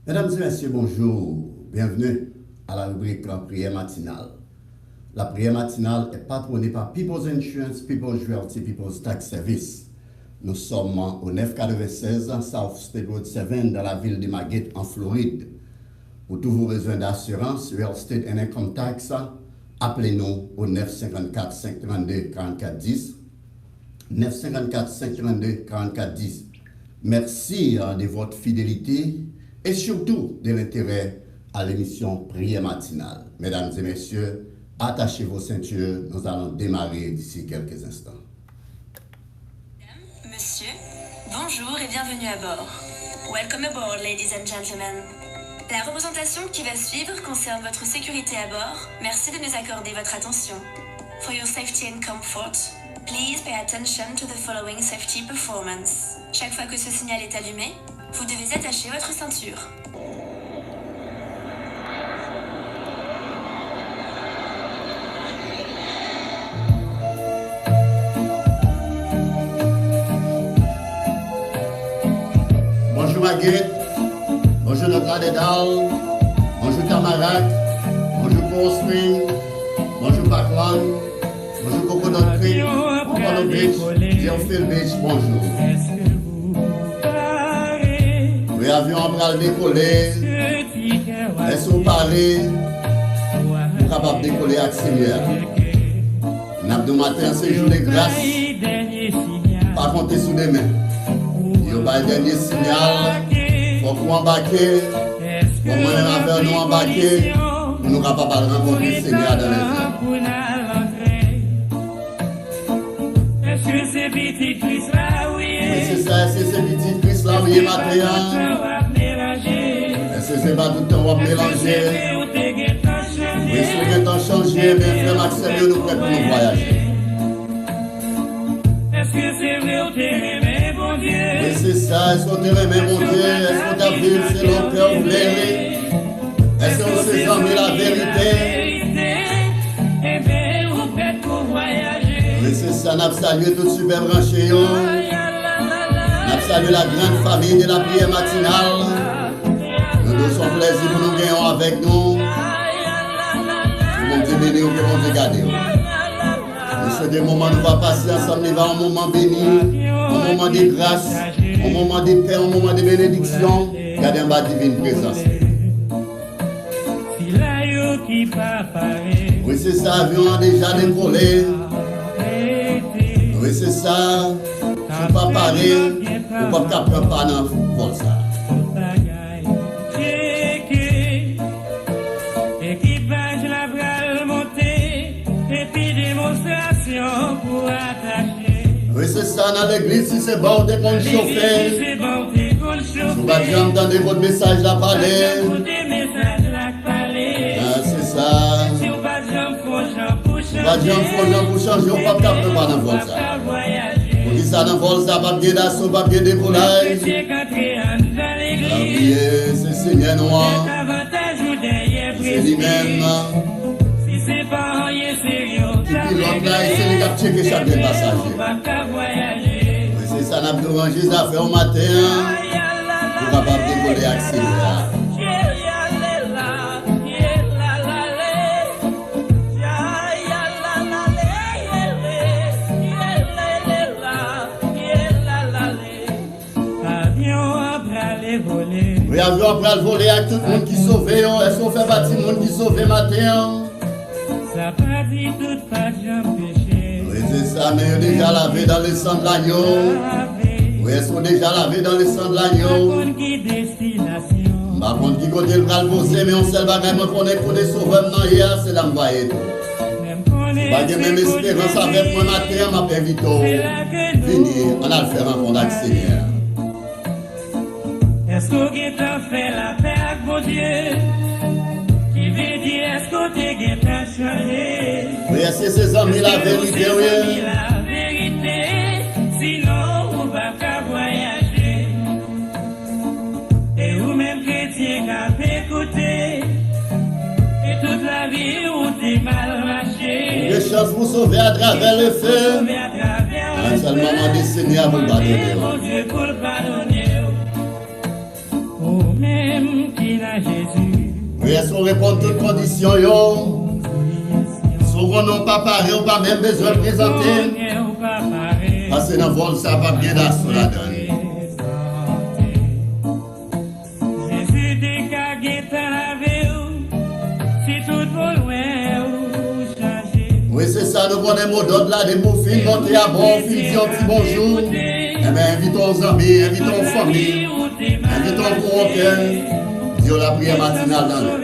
Mesdames et messieurs, bonjour. Bienvenue à la rubrique prière matinale. La prière matinale est patronnée par People's Insurance, People's Realty, People's Tax Service. Nous sommes au 996 South State Road 7 dans la ville de Margate en Floride. Pour tous vos besoins d'assurance, Real Estate and Income Tax, appelez-nous au 954 532 44 10. 954 532 44 10. Merci de votre fidélité et surtout de l'intérêt à l'émission Prière matinale. Mesdames et messieurs, attachez vos ceintures, nous allons démarrer d'ici quelques instants. Mesdames, Monsieur, bonjour et bienvenue à bord. Welcome aboard, ladies and gentlemen. La représentation qui va suivre concerne votre sécurité à bord. Merci de nous accorder votre attention. For your safety and comfort, please pay attention to the following safety performance. Chaque fois que ce signal est allumé, vous devez attacher votre ceinture. Bonjour Margate, bonjour Notre-Dame, bonjour Tamarack, bonjour Coral Spring, bonjour Parkland, bonjour Coconut Creek, Coconut Beach, Deerfield Beach, bonjour. Oui, avion en bras décollé, est-ce que vous parlez pour capable décoller avec Seigneur? Nous matin, c'est jour de grâce, pas compter sous des mains. Il y a le dernier signal, il faut qu'on embarque, pour moi avec nous embarquer, pour nous capables de rencontrer le Seigneur dans les airs. Mais c'est ça, c'est ces petits Christ là, oui, matin. Est-ce que c'est pas tout le temps qu'on va mélanger? Oui, si on est en changé, mais frère Maxime, nous prêts pour nous voyager. Est-ce que c'est vrai ou t'es aimé, bon Dieu? Oui, c'est ça, est-ce qu'on t'aime, mon Dieu? Est-ce qu'on t'a vu, c'est le cœur ouvert? Est-ce qu'on s'est jamais la vérité? Eh bien, vous êtes pour voyager. Oui, c'est ça, nous avons salué tout super branché. Nous avons salué la grande famille de la prière matinale. Nous nous sommes plaisir pour nous gagner avec nous. Que mon Dieu béni ou que mon Dieu garde. C'est des moments où nous allons passer ensemble, il va un moment béni, un moment de grâce, un moment de paix, un moment de bénédiction. Il y a des divine présence. Oui, c'est ça, l'avion a déjà décollé. Oui, c'est ça. Tu ne peux pas parler, tu ne peux pas prendre pas dans le vol ça. Équipage la bras monter et puis démonstration pour attacher. Oui, c'est ça, dans l'église, si c'est bon, dès qu'on chauffe. C'est bon, t'es qu'on chauffe. Vous n'avez pas entendre votre message là parler. Des messages là parler. Ah, c'est ça. Si on va jambes pour changer. Pas de gens pour changer, on ne peut pas prendre pas dans le vol ça. Pour qui ça dans le vol ça, pas de d'assaut, pas de décollage. Ah oui, c'est Seigneur noir. C'est lui-même. Si c'est pas rien sérieux, Et puis l'autre là, c'est lui qui a checké chaque passager. Oui, c'est ça, nous avons rangé les affaires au matin. Pour capable décoller avec Seigneur. Oui, avion après le voler avec tout le monde qui sauve. Est-ce qu'on fait partie du monde qui sauve matin? Ça pas dit tout pas jamais péché. Oui, c'est ça, mais on est déjà lavé dans le sang de l'agneau. Oui, est-ce qu'on est déjà lavé dans le sang de l'agneau? Qui destination. Par contre, qui côté le bras le poser, mais on sait pas même qu'on est pour des sauveurs maintenant hier, c'est là m'envoyer tout. Pas de même espérance avec moi matin, m'a permis de venir, on a le faire rencontre avec le Seigneur. Est-ce qu'on a fait la paix avec mon Dieu? Qui veut dire est-ce qu'on a changé? Oui, est-ce que ces amis la vérité, oui? La vérité, sinon on va pas voyager. Et vous-même chrétien qui a écouté, et toute la vie où t'es mal marché. Des chances pour sauver à travers le feu. Un seul moment destiné à vous pardonner. Mon Dieu pour le pardonner. Oh, même qui n'a Jésus. Oui, est-ce qu'on répond à toutes conditions, yo? Si on n'a pas paré, on n'a pas même besoin de présenter. Parce que dans le vol, ça va bien d'assaut la donne. Jésus décagé dans la ville, si tout va loin ou changer. Oui, c'est ça, nous prenons des mots d'ordre là, des mots fins, monter à bord, fin, dire un petit bonjour. Eh bien, invitons aux amis, invitons aux familles, invitons pour aucun. Dieu la prière matinale dans nous.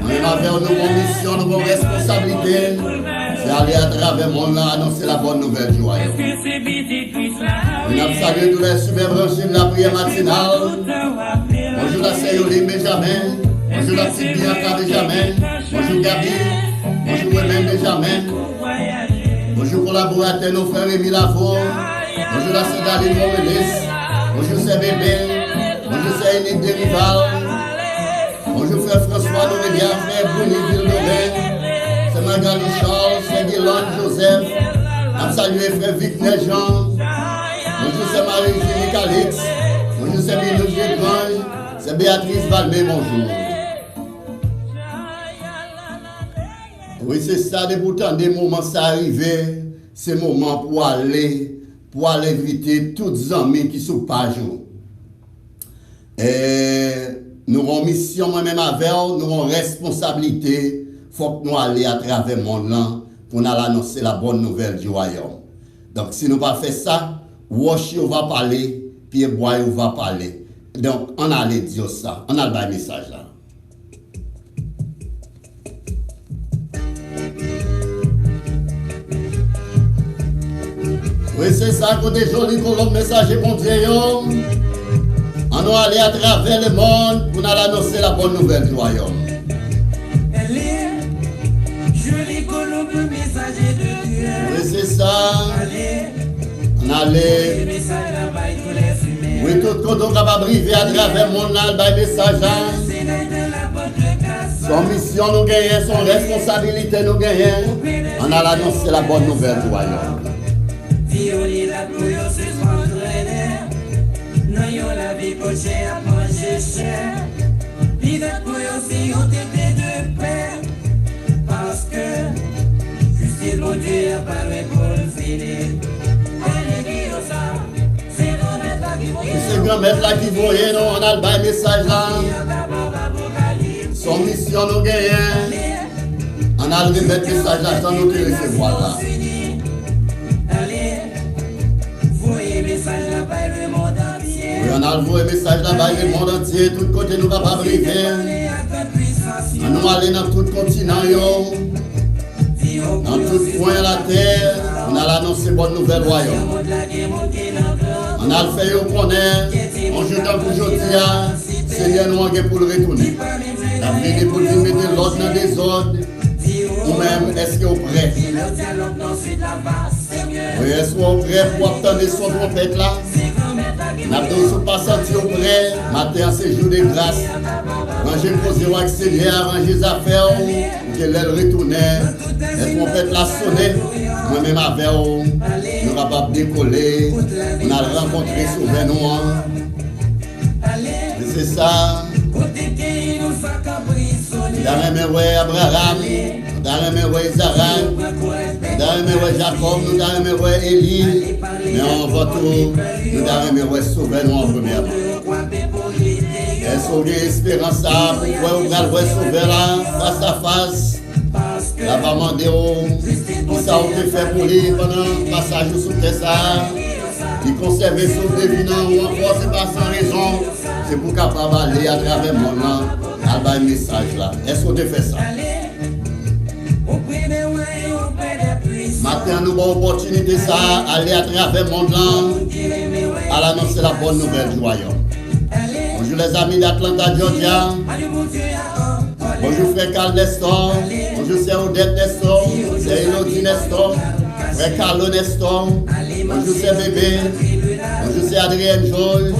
On a vers nous une mission, nous avons responsabilité. C'est aller à travers le monde là, annoncer la bonne nouvelle du royaume. On a salué tous les super branchés de la prière matinale. Bonjour la Seyoli Benjamin. Bonjour la petite Bianca Benjamin. Bonjour Gabi. Bonjour moi-même Benjamin. Bonjour collaborateurs, nos frères Émile Lafort. Bonjour la Sédaline Morelis. Bonjour c'est Bébé. Bonjour c'est Énide Derival. Bonjour frère François Norélia, frère Bruni Ville-Lorraine. C'est Magali Charles, c'est Guélande Joseph. On salue frère Victor Jean. Bonjour c'est Marie-Julie Calix. Bonjour c'est Minou Grange. C'est Béatrice Valmé, bonjour. Oui, c'est ça, de pourtant des moments ça arrivé. C'est le moment pour aller inviter tous les amis qui sont pas jour. Et nous avons mission moi-même avec nous avons responsabilité. Il faut que nous allions à travers le monde là pour nous annoncer la bonne nouvelle du royaume. Donc si nous ne pas faire ça, Washi va parler, Pierre Boy va parler. Donc on allait dire ça, on a le message là. Oui, c'est ça, que des jolis colons messager bon Dieu. On doit aller à travers le monde pour nous annoncer la bonne nouvelle du royaume. Elle est jolie colombe messager de Dieu. Oui, c'est ça. On allait. Oui, tout le monde capable de briver à travers le monde, le message. Son mission nous gagne, son responsabilité nous gagne. On a annoncé la bonne nouvelle du royaume. Violi la bouille au suspens de Noyons la vie cochée à manger cher. L'idée bouille aussi ont été de paix. Parce que justice mon Dieu a parlé pour le finir. C'est grand-mère là qui voyait, nous on a le message là. Son mission nous gagne. On a le remettre message là sans nous te recevoir là. Oui, on a le message là-bas, le monde entier, tout côté nous capables de arriver. Nous allons dans tout continent, dans tout coin de la terre, on a l'annoncé bonne nouvelle royaume. On a le fait, on connaît, on joue dans aujourd'hui, Seigneur nous a pour le retourner. La vie pour nous mettre l'ordre dans des ordres. Ou même, est-ce qu'on est prêt? Oui, est-ce qu'on est prêt pour attendre son trompette là? Nous n'avons pas senti au prêt. Matin, c'est jour de grâce. Ranger le posé avec Seigneur, ranger les affaires, que l'aile retournait. Les trompettes là sonné. Moi-même avec nous, nous sommes capables de décoller. On a rencontré Sauveur Noir. C'est ça. Dans le ouais Abraham, dans le ouais Isaac, dans le ouais Jacob, dans le ouais Élie, mais on va tout, nous dans le ouais Sauveur Noir en première. Est-ce qu'on a espérance ça pour pouvoir le Sauveur là, face à face? La va demander qui ça on peut faire pour lui pendant le passage sous terre ça. Il conserve son devinant ou encore c'est pas sans raison. C'est pour capable aller à travers le monde là, à un message là. Est-ce qu'on te fait ça? Maintenant nous avons l'opportunité ça, aller à travers le monde là, à l'annoncer la bonne nouvelle du royaume. Bonjour les amis d'Atlanta, Georgia. Bonjour frère Carl Nestor. Bonjour c'est Odette Nestor. C'est Elodie Nestor. Frère Carlo Nestor. Bonjour c'est Bébé. Bonjour c'est Adrien Georges.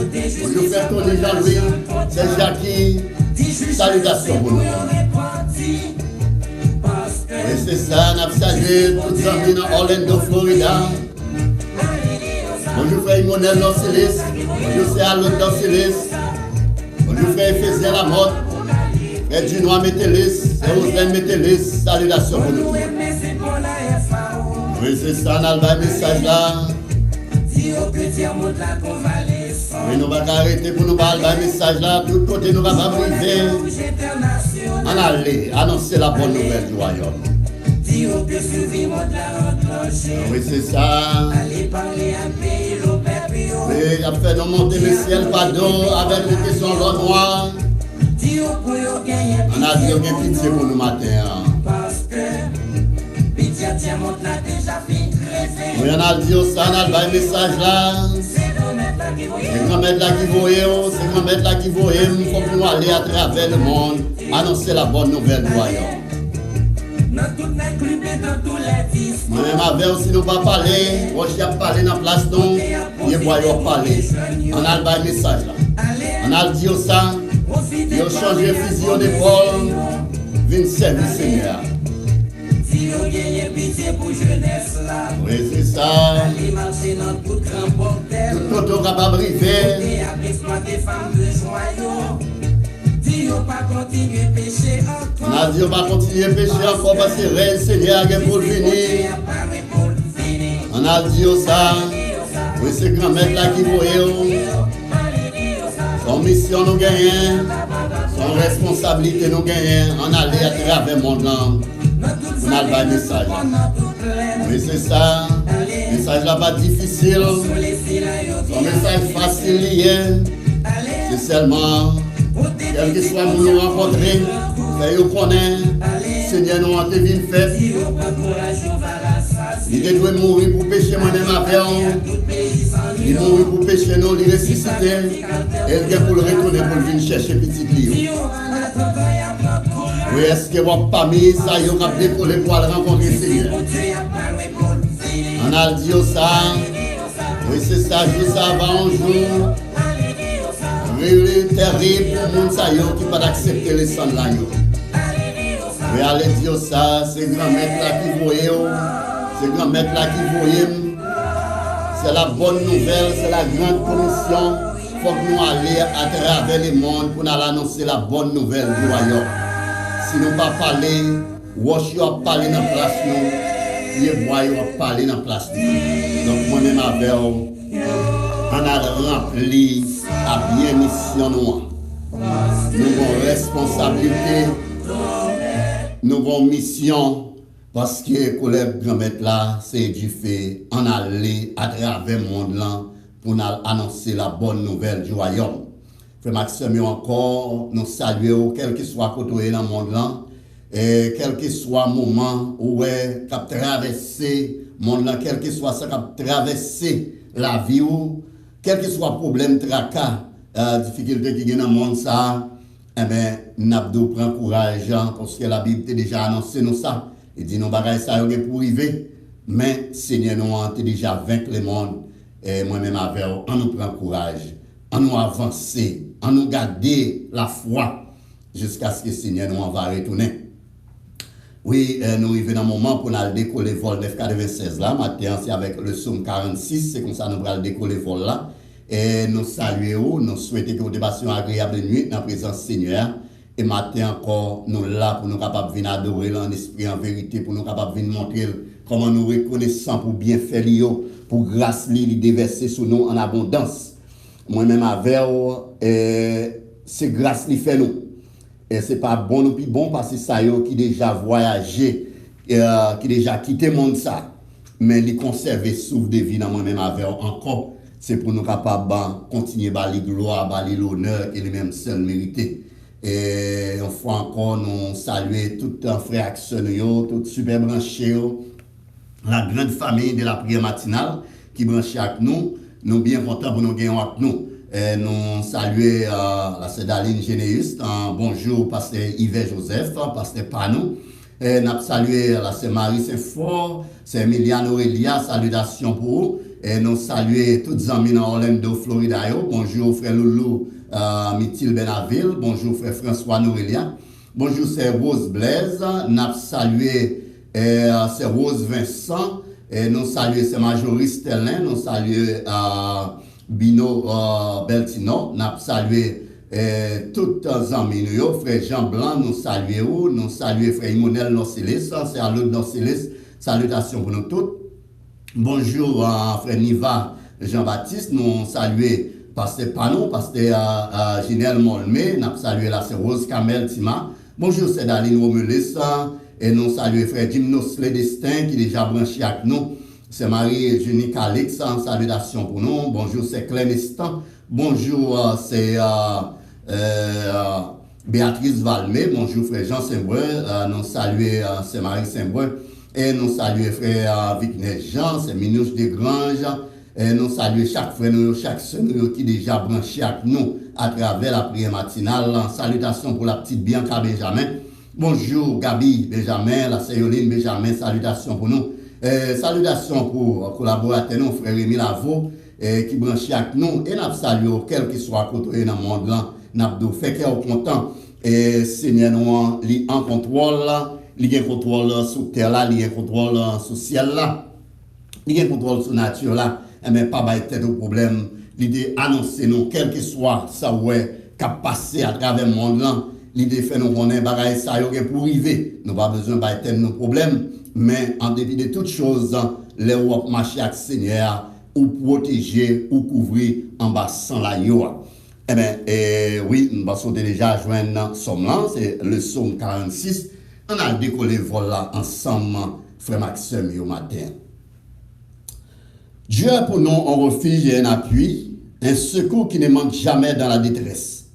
Bonjour frère Tony Jean-Louis. C'est Jackie. Salutations pour nous. Et c'est ça, nous avons salué tous les amis dans Orlando, Florida. Bonjour frère Immonel Lancelis. Bonjour c'est Alon Lancelis. Le frère Éphésiens la mode. Frère Dunois Métélis, Frère Ouslen Métélis, salutations pour nous. Oui, c'est ça, on a le message là. Oui, nous allons arrêter pour nous parler de message là. De l'autre côté, nous allons arriver. On aller annoncer la bonne nouvelle du royaume. Oui, c'est ça. Oui, il a fait nous monter le ciel, pardon, avec les questions de l'eau noire. On a dit qu'il y a pitié pour nous matin. Oui, on a dit ça, on a le message là. C'est grand-mère là qui voyait, c'est grand-mère là qui voyait. Il faut que nous allions à travers le monde annoncer la bonne nouvelle du royaume. Moi-même avec aussi nous pas parler, moi je n'ai parlé dans la place non, il va y parler. On a le message là. On a dit ça, il a changé fusil d'épaule, vient servir Seigneur. Oui, c'est ça. Tout le monde capable de briver. On a dit on va continuer à pécher encore parce que le Seigneur est pour venir. On a dit ça. Oui, c'est grand-mère là qui voyait. Son mission nous gagne. Son responsabilité nous gagne. On allait à travers le monde là. On a le message. Oui, c'est ça. Le message là pas difficile. Son message facile. C'est seulement. Quel que soit nous rencontrer, nous connaissons, Seigneur nous a été fait. Il doit mourir pour pécher moi-même avec nous. Il mourir pour pécher nous, il ressusciter. Et il vient pour le retourner pour venir chercher petit Clio. Oui, est-ce que vous pas mis ça, vous avez décollé pour aller rencontrer Seigneur? On a dit ça. Oui, c'est ça, juste avant un jour. C'est terrible pour les gens qui ne peuvent pas accepter les sangs là. Oui, allez dire ça, c'est grand-mère là qui voyait, c'est grand-mère là qui voyait. C'est la bonne nouvelle, c'est la grande commission. Il faut que nous allions à travers le monde pour nous annoncer la bonne nouvelle du royaume. Si nous ne pas parler, Wash you a parlé dans la place nous, Yebois a parlé dans la place nous. Donc moi-même avec vous, on a rempli la bien mission nous. Nous avons responsabilité, nous avons mission, parce que collègue grand-mère là, c'est du fait, on allait à travers le monde là pour nous annoncer la bonne nouvelle du royaume. Frère Maxime, encore, nous saluons, quel que soit côté dans le monde là, et quel que soit le moment où on a traversé le monde là, quel que soit ça qui a traversé la vie ou quel que soit le problème, tracas, difficulté qui est dans le monde, ça, eh bien, nous prend courage, parce que la Bible a déjà annoncé nous ça. Il dit, nous bagages ça pour arriver, mais Seigneur nous a déjà vaincu le monde. Et moi-même avec vous, on nous prend courage, on nous avance, on nous garder la foi, jusqu'à ce que Seigneur nous va retourner. Oui, nous arrivons dans un moment pour nous décoller le vol 996 là. Maintenant, c'est avec le Somme 46, c'est comme ça que nous allons décoller le vol là. Et nous saluons, nous souhaitons que vous passiez une agréable nuit dans la présence du Seigneur. Et maintenant encore, nous là pour nous capables de venir adorer en esprit, en vérité, pour nous capables de venir montrer comment nous reconnaissons pour bien faire pour grâce li déverser sur nous en abondance. Moi-même avec c'est grâce li fait nous. Et c'est pas bon ou plus bon parce que ça yo qui déjà voyagé, qui déjà quitté le monde ça. Mais les conserver souffle de vie dans moi-même avec encore. C'est pour nous capables de continuer à bâler gloire, bâler l'honneur et les mêmes seuls mérités. Et une fois encore, nous saluons tout un frère action, tout super branché, la grande famille de la prière matinale qui branche avec nous. Nous bien contents pour nous gagner avec nous. Et nous saluons la sœur Daline Généus, bonjour pasteur Yves Joseph, pasteur Panou. Et nous saluons la sœur Marie Saint-Fort, sœur Emiliane Aurélia, salutations pour vous. Et nous saluons tous les amis dans Orlando, Florida. Bonjour frère Loulou, Mithil Benaville. Bonjour frère François Nourelia. Bonjour sœur Rose Blaise. Nous saluons sœur Rose Vincent. Et nous saluons sœur Majorie Sterlin. Nous saluons Bino Beltino. Nous saluons tout amis nous, frère Jean Blanc, nous saluons, nous saluons frère Imonel Norcélès, c'est à l'autre Norcélès, salutations pour nous tous. Bonjour frère Niva Jean-Baptiste, nous saluons pasteur Panon, pasteur Ginel Molmé, nous saluons la sœur Rose Kamel Tima. Bonjour c'est Daline Romulis, et nous saluons frère Gymnos Le Destin qui est déjà branché avec nous. C'est Marie Junie Calix, salutations pour nous. Bonjour c'est Claire Nestan. Bonjour c'est Béatrice Valmé. Bonjour frère Jean Saint-Brun. Nous saluons c'est Marie Saint-Brun. Et nous saluons frère Vicnet Jean, c'est Minouche de Grange. Et nous saluons chaque frère, chaque sœur qui est déjà branché avec nous à travers la prière matinale. Salutations pour la petite Bianca Benjamin. Bonjour Gabi Benjamin, la Céoline Benjamin, salutations pour nous. Salutations pour collaborateurs, nous, frère Rémi Lavo, qui branché avec nous. Et nous saluons, quel que soit côté dans le monde, nous fait qu'il est content. Et Seigneur, nous, il en contrôle, il y a contrôle sur terre, là, il y a contrôle sur ciel, là, il y a contrôle sur nature, là. Et bien, pas de tête au problème. L'idée annoncer nous, quel que soit ça, ouais, qui a passé à travers le monde, là. L'idée fait nous connaître bagaille ça pour arriver. Nous pas besoin de nos problèmes, mais en dépit de toutes choses, les wop marcher avec Seigneur ou protéger ou couvrir en bas sans la yoa. Eh bien, oui, nous allons déjà joindre somme là, c'est le psaume 46. On a décollé vol là ensemble, frère Maxime, au matin. Dieu est pour nous un refuge et un appui, un secours qui ne manque jamais dans la détresse.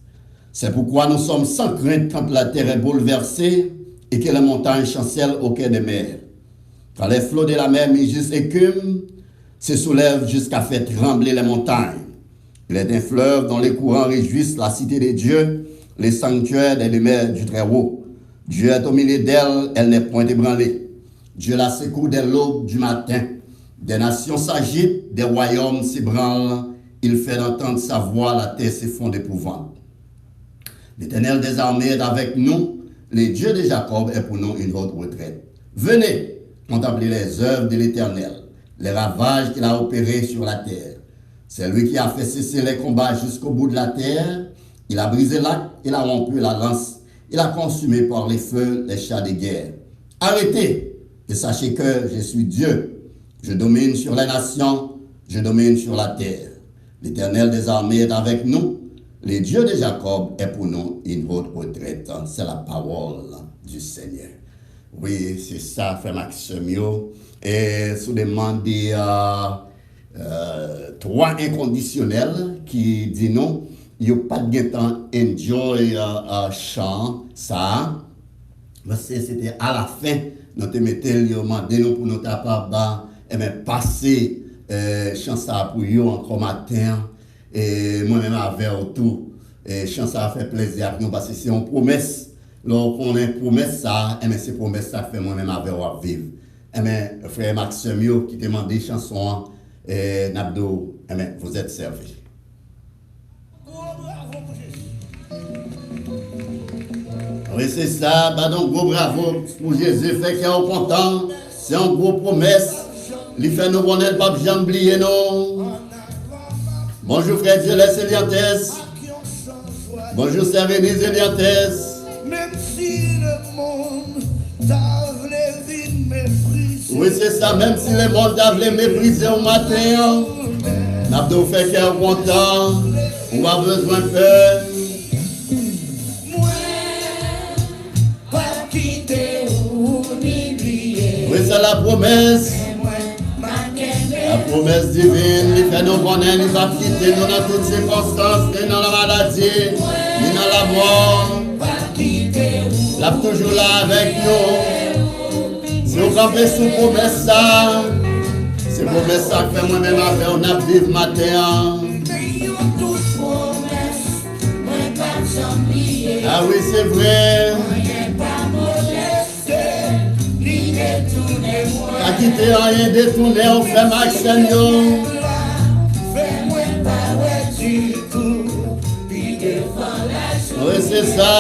C'est pourquoi nous sommes sans crainte quand la terre est bouleversée et que les montagnes chancellent au cœur des mers. Quand les flots de la mer mugissent écument, se soulèvent jusqu'à faire trembler les montagnes. Il est un fleuve dont les courants réjouissent la cité de Dieu, les sanctuaires des lumières du Très-Haut. Dieu est au milieu d'elle, elle n'est point ébranlée. Dieu la secoue dès l'aube du matin. Des nations s'agitent, des royaumes s'ébranlent. Il fait entendre sa voix, la terre s'effondre d'épouvante. L'Éternel des armées est avec nous, le Dieu de Jacob est pour nous une haute retraite. Venez contempler les œuvres de l'Éternel, les ravages qu'il a opérés sur la terre. C'est lui qui a fait cesser les combats jusqu'au bout de la terre. Il a brisé l'arc, il a rompu la lance, il a consumé par les feux les chars de guerre. Arrêtez et sachez que je suis Dieu. Je domine sur les nations, je domine sur la terre. L'Éternel des armées est avec nous. Le Dieu de Jacob est pour nous une haute retraite. C'est la parole du Seigneur. Oui, c'est ça, frère Maxime. Et sous demande des trois inconditionnels qui disent non, il n'y a pas de temps enjoy chant, ça. Parce que c'était à la fin, nous te mettons demandé pour nous passer chant ça pour vous encore matin. Et moi-même avec tout, et chance ça fait plaisir à nous parce que c'est une promesse. Lorsqu'on a une promesse ça, et c'est promesse ça fait moi-même avec vous vivre. Et frère Maxime qui demande des chansons, et Nabdo, vous êtes servi. Oui, c'est ça, bah donc gros bravo pour Jésus, fait qu'il est content, c'est une grosse promesse. Il fait nous connaître, pas jamais oublier non. Bonjour frère Dieu les Eliantes. Bonjour sœur Venise Eliantes. Même si le monde t'avait mépriser. Oui c'est ça, même si le monde t'avait mépriser au matin. N'abdou fait qu'il est content. On a besoin de peur. Moi, pas quitter ou m'oublier. Oui c'est la promesse. La promesse divine, il fait nous connaître, il va quitter nous dans toutes circonstances, ni dans la maladie, ni dans la mort. Il est toujours là avec nous. Si on campait sous promesse ça, c'est promesse ça que fait moi-même avec on a vivre matin. Ah oui, c'est vrai. A quitter rien détourné, on fait Maxime. Oui, c'est ça.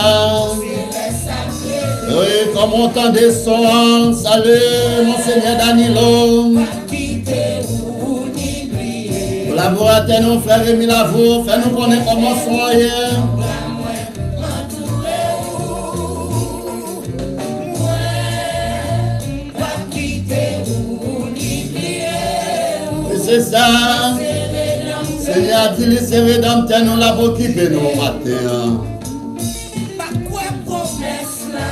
Oui, comme on entend des sons, salut, Monseigneur Danilo. Collaborateur, nos frères Rémi Lavo, fait nous connaître comment soyez. c'est ça. Seigneur dit, les rédempteurs nous l'a occupé nous matin. Pas quoi promesse là,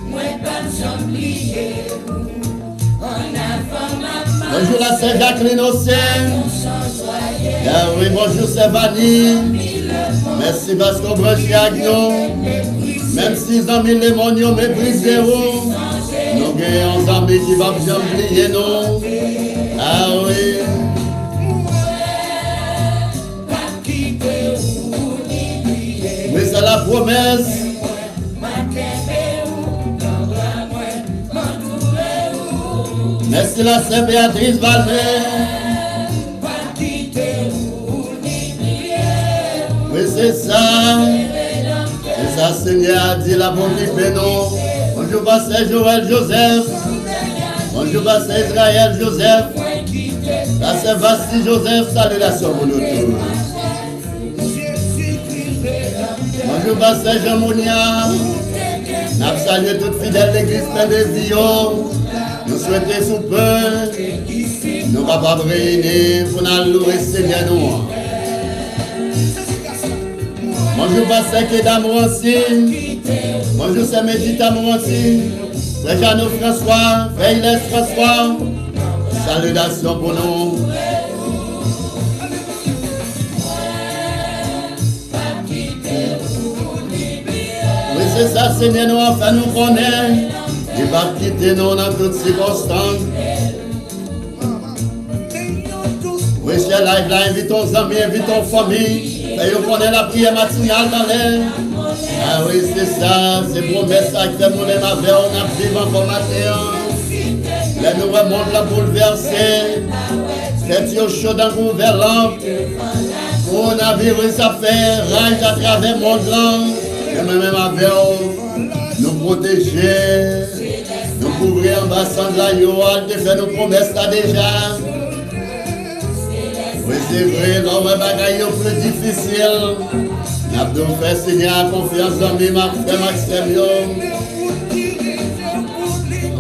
moi pas j'oublier. En avant ma main. Bonjour la sœur Jacqueline Océan. Oui, bonjour Sévanie. Merci parce qu'on branche avec nous. Même si les amis les monions méprisent nous gagnons des amis qui vont bien oublier nous. Ah oui. Oui, c'est la promesse. Merci la sœur Béatrice Valmer. Oui, c'est ça. C'est ça, Seigneur a dit la bonne vie, non. Bonjour, pasteur Joël Joseph. Bonjour, pasteur Israël Joseph. La sœur Bastille Joseph, salutations pour nous tous. Bonjour, pasteur Jean Mounia. Nous saluons toute fidèle l'église pleine de Vion. Nous souhaitons sous peu. Nous capables de réunir pour nous louer Seigneur nous. Bonjour, pasteur Kéda Mouansi. Bonjour, c'est Médita Mouansi. Frère Jeannot François, Frère Ilès François. Salutations pour nous. Oui, c'est ça, Seigneur, nous enfin nous connaît. Il va quitter nous dans toutes circonstances. Oui, cher live, là, invitons amis, invitons famille. Et on connaît la prière matinale dans l'air. Ah oui, c'est ça, c'est promesse à que mon aime avec, on a pris encore matin. Les nouveaux mondes la bouleversé. C'est chaud dans le gouvernement. On a vécu ça fait rage à travers le monde là. Et même avec nous protéger, nous couvrir en bassin de la Yoal, de faire nos promesses là déjà. Oui, c'est vrai, l'homme est bagaille plus difficile. Nous avons fait Seigneur confiance en lui, ma frère Maxime.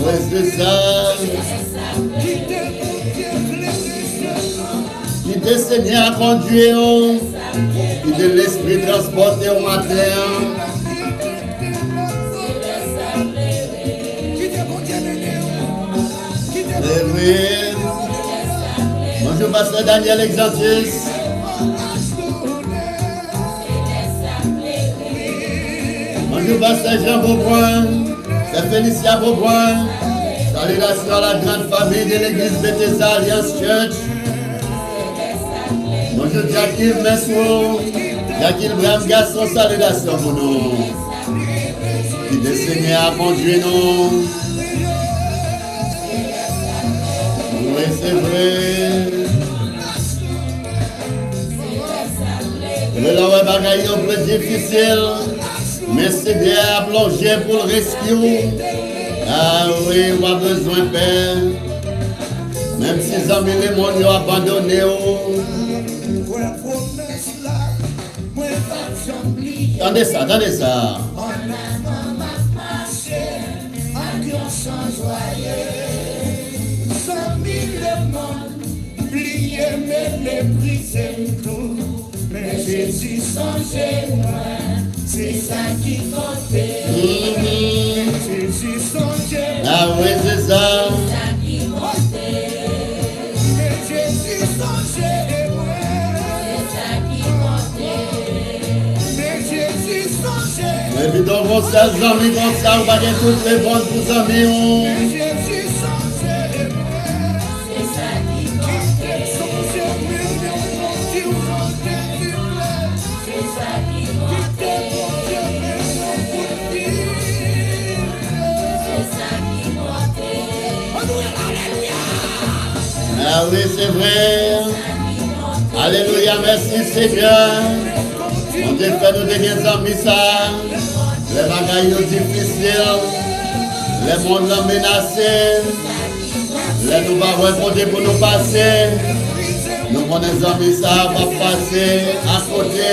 Oui, c'est ça. Qui te Seigneur a conduit, qui te l'esprit transporté au matin. Oui. Bonjour, pasteur Daniel Exantis. Bonjour, pasteur Jean Beauboin. C'est Félicia Beauboin. Salutations à la grande famille de l'église Bethesda Alliance Church. Bonjour, Jacques Messou. Jacques Bram Gasson, salutations pour nous. Qui le Seigneur a conduit nous. Oui, c'est vrai. Mais là, ouais, bagaille un peu difficile. Mais c'est bien à plonger pour le rescue. Ah oui, on a besoin de paix. Même si les amis les mondes ont abandonné. Attendez ça, attendez ça. Mais Jésus songeait moi, c'est ça qui comptait. Jésus songeait moi, ah oui, c'est ça. c'est ça qui comptait. Mais Jésus songeait moi, c'est ça qui comptait. Mais Jésus songeait moi. Et puis donc, vos seuls amis comme ça, vous avez toutes les bonnes pour vos amis. Mais Jésus songeait moi, c'est ça qui comptait. Songeait moi, qui vous comptait. C'est ça qui comptait. C'est ça qui comptait. Ah oui, c'est vrai. Alléluia, merci Seigneur. On te fait nous des amis ça. Les bagailles difficiles. Les mondes menacés. Les nous va répondre pour nous passer. Nous prenons des amis ça va passer à côté.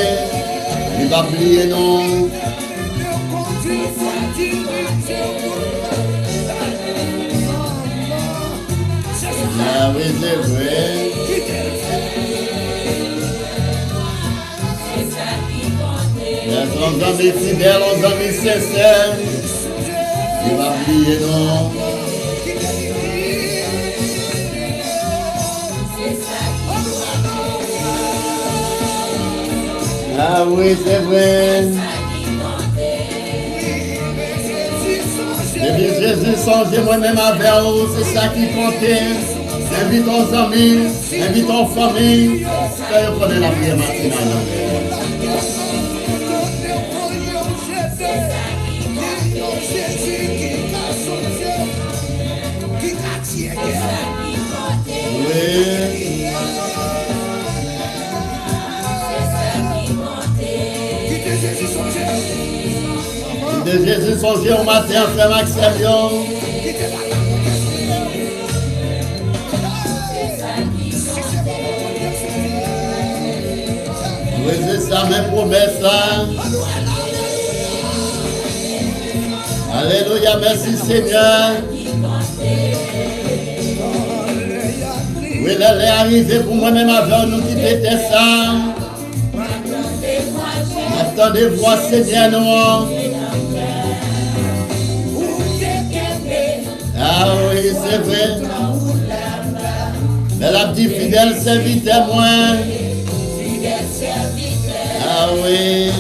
Il va oublier nous. Ah oui, c'est vrai. aux amis fidèles, aux amis sincères. Il va prier, non. Ah oui, c'est vrai. Depuis Jésus songe moi-même avec vous, c'est ça qui comptait. Invite aux amis, invite aux familles. Ça y connaît la prière matinale. Oui. De Jésus songez au matin, frère Maxime. Oui, c'est ça, mes promesses là. Alléluia, merci Seigneur. Oui, elle est arrivée pour moi-même avec nous qui était ça. Attendez-vous, Seigneur, nous. Ah oui, c'est vrai. Mais la petite fidèle serviteur, moi. Ah oui.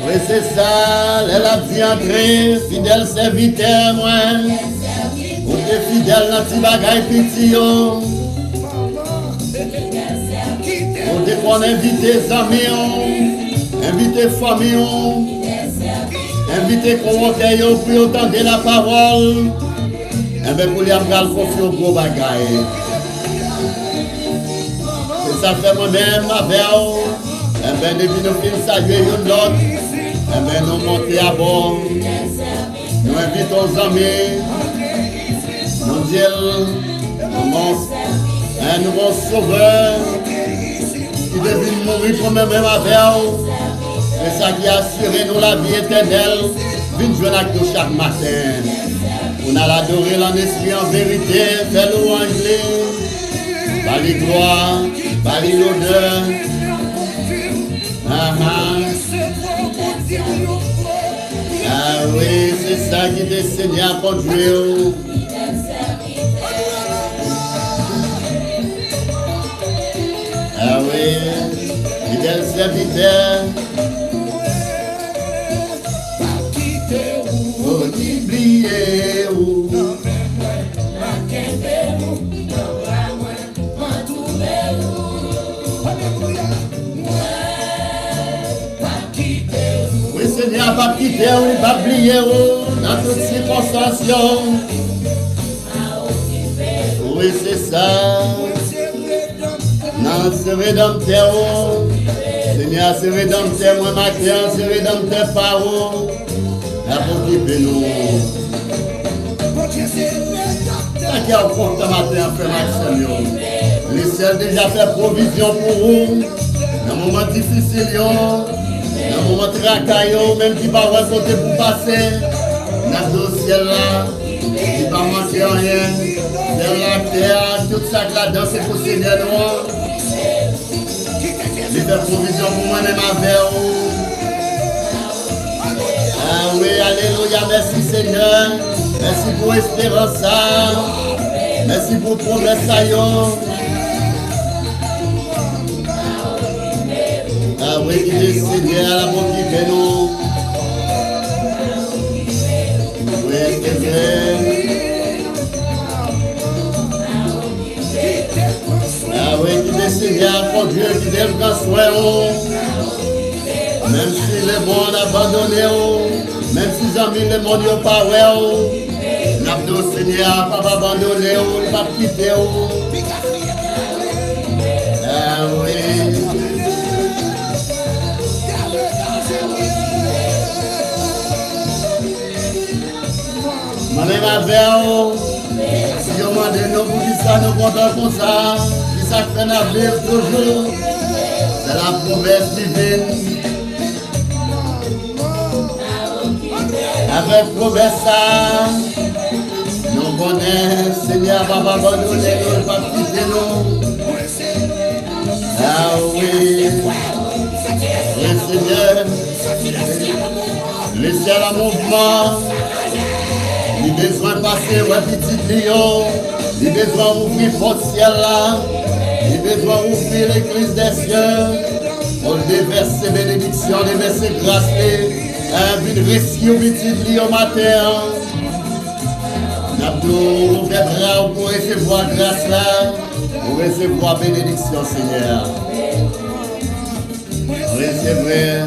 Oui, c'est ça. Elle a dit entrer, fidèle serviteur, moi. Ou t'es fidèle dans petit bagaille petit, oh. Ou t'es qu'on invite tes amis, invite tes familles, invite qu'on recueille pour entendre la parole. Et bien pour les avoir confier au gros bagaille. Et ça fait moi-même avec vous. Et bien depuis nous finissons saluer une autre. Et bien nous montons à bord. Nous invitons aux amis. Nous disons, un nouveau sauveur qui devait mourir pour nous-mêmes avec vous. C'est ça qui a assuré nous la vie éternelle. Vite jouer avec nous chaque matin. On a l'adoré en esprit, en vérité, fait louange, par les gloires, par l'honneur. Ah oui, c'est ça qui te Seigneur à conduire. Ah oui, fidèle serviteur. Oui, Seigneur, pas quitter ou pas oublier dans toutes circonstances. Oui, c'est ça. Non, c'est rédempteur. Seigneur, c'est rédempteur. Moi, matin, c'est rédempteur par vous. La pour nous. Ça qui a au compte matin, frère Maxime. Les ciels déjà fait provision pour vous. Dans un moment difficile, dans un moment tracailleux, même qui ne va pas côté pour passer. Dans le ciel là, il ne va pas manquer rien. Dans la terre, tout ça là-dedans, c'est pour Seigneur noir. Il fait provision pour moi-même avec vous. Ah oui, alléluia, merci Seigneur. Merci pour l'espérance. Merci pour le progrès. Ah oui, il est Seigneur, la bonne qui fait nous. Oui, c'est vrai. Ah oui, il est Seigneur, pour Dieu qui est le grand soin. Même si les bons abandonnés, même si les amis les mondes n'ont pas ouais, l'abdo Seigneur pas abandonné, pas quitté. Ah oui. Moi-même avec si on m'a dit nous pour qui ça nous comptons comme ça, qui ça fait l'avenir toujours, c'est la promesse divine. Avec promesse, nous connaît, Seigneur, va abandonner nous, va quitter nous. Ah oui, le Seigneur, le ciel en mouvement, il a besoin de passer au petit lion, il a besoin d'ouvrir le ciel là, il a besoin d'ouvrir l'église des cieux, pour déverser bénédiction, déverser grâce, une rescue au petit lion matin. Nous ouvrons pour recevoir grâce là, pour recevoir bénédiction, Seigneur. Recevez.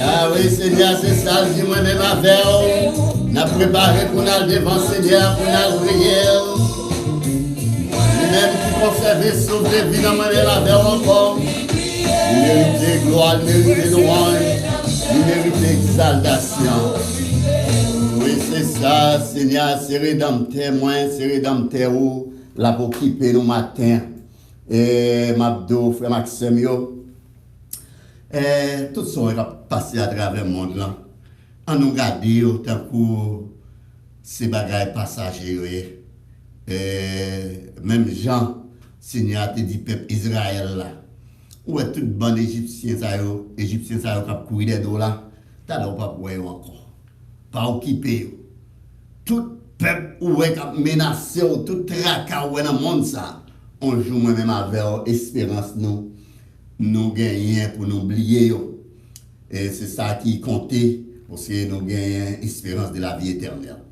Ah oui, Seigneur, c'est ça, je dis moi-même avec vous. Nous avons préparé pour nous devant Seigneur, pour nous prier. Lui-même qui conserve souffle de vie dans moi-même avec encore. Il mérite gloire, il mérite louange, il mérite exaltation. Oui, c'est ça, Seigneur, c'est rédempteur, moi, c'est rédempteur où, là pour quitter nous matin. Et Mabdo, frère Maxime, tout ça va passer à travers le monde là. On nous garde tant que ces bagages passagers. Même Jean, Seigneur, te dit peuple Israël là. Où est tout bon Égyptien ça qui a couru des dos là, t'as là pas pour encore. Pas occupé. Tout peuple où est menacé, tout tracas où est dans le monde ça. On joue même avec espérance nous gagnons pour nous oublier. Et c'est ça qui comptait parce que nous gagnons espérance de la vie éternelle.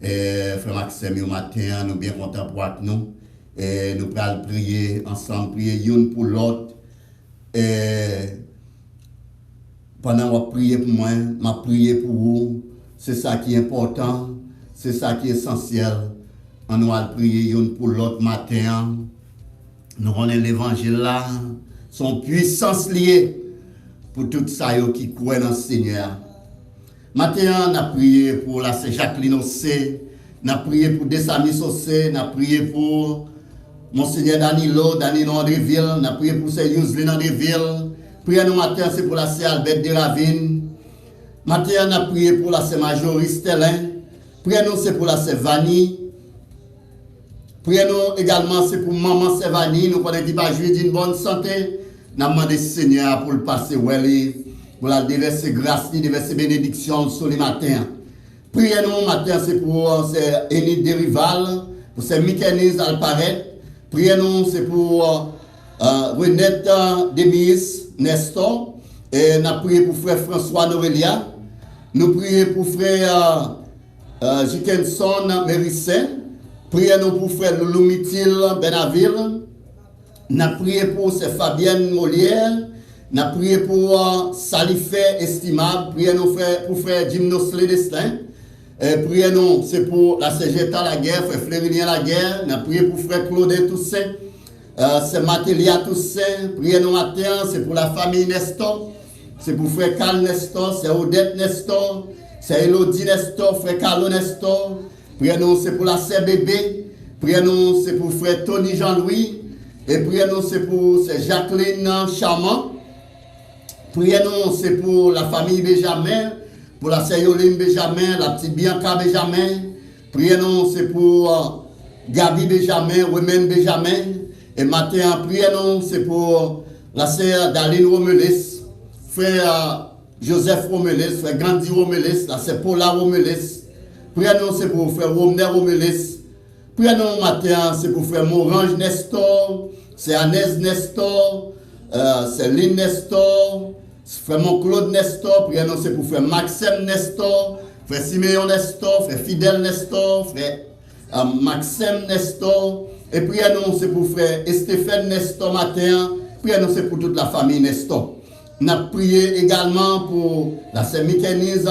Frère Maxime, au matin, nous bien contents pour nous. Et nous allons prier ensemble, prier l'une pour l'autre. Pendant que je prie pour moi, je prie pour vous. C'est ça qui est important, c'est ça qui est essentiel. On va prier l'une pour l'autre matin. Nous connaissons l'évangile là, son puissance liée pour tout ça qui croit dans le Seigneur. Matin, on a prié pour la sœur Jacqueline Ossé, on a prié pour Desamis Ossé, on a prié pour Monseigneur Danilo Andreville, on a prié pour Sœur Yousline Andreville. Prière nous matin, c'est pour la sœur Albert Deravine. Matin, on a prié pour la sœur Majorie Stellin. Prière nous, c'est pour la sœur Vanny. Prière nous également, c'est pour maman Sévani. Nous connaissons pas jouer d'une bonne santé. Nous demandons Seigneur pour le passer, pour la déverser grâce, déverser bénédiction sur les matins. Prière nous matin, c'est pour Enid Derival, pour ces Michaelis Alparet. Prière nous, c'est pour Renette Demis Nestor. Et nous prions pour frère François Norelia. Nous prions pour frère Jikenson Mérissin. Prions pour frère Loulou Mithil Benaville. Nous prions pour Fabienne Molière. Nous prions pour Salifé Estimable. Prions pour frère Jim Nosley Destin. Prions c'est pour la Cégeta Laguerre, frère Flérinien Laguerre. Nous prions pour frère Claude Toussaint. C'est Matélia Toussaint. Prions matin, c'est pour la famille Nestor. C'est pour frère Carl Nestor. C'est Odette Nestor. C'est Elodie Nestor, frère Carlo Nestor. Prions c'est pour la sœur Bébé. Prions c'est pour frère Tony Jean-Louis. Et prions c'est pour Jacqueline Charmant. Prions c'est pour la famille Benjamin. Pour la sœur Yoline Benjamin, la petite Bianca Benjamin. Prions c'est pour Gabi Benjamin, Women Benjamin. Et matin, prions c'est pour la sœur Daline Romelis, frère Joseph Romelis, frère Gandhi Romelis, la sœur Paula Romelis. Prions c'est pour frère Romner Romelis. Prions matin, c'est pour frère Morange Nestor, c'est Anès Nestor, c'est Lynn Nestor, frère Mon-Claude Nestor. Prions c'est pour frère Maxime Nestor, frère Siméon Nestor, frère Fidèle Nestor, frère Maxime Nestor. Et prions c'est pour frère Stéphane Nestor matin. Prions c'est pour toute la famille Nestor. Nous avons prié également pour la sœur Michaelis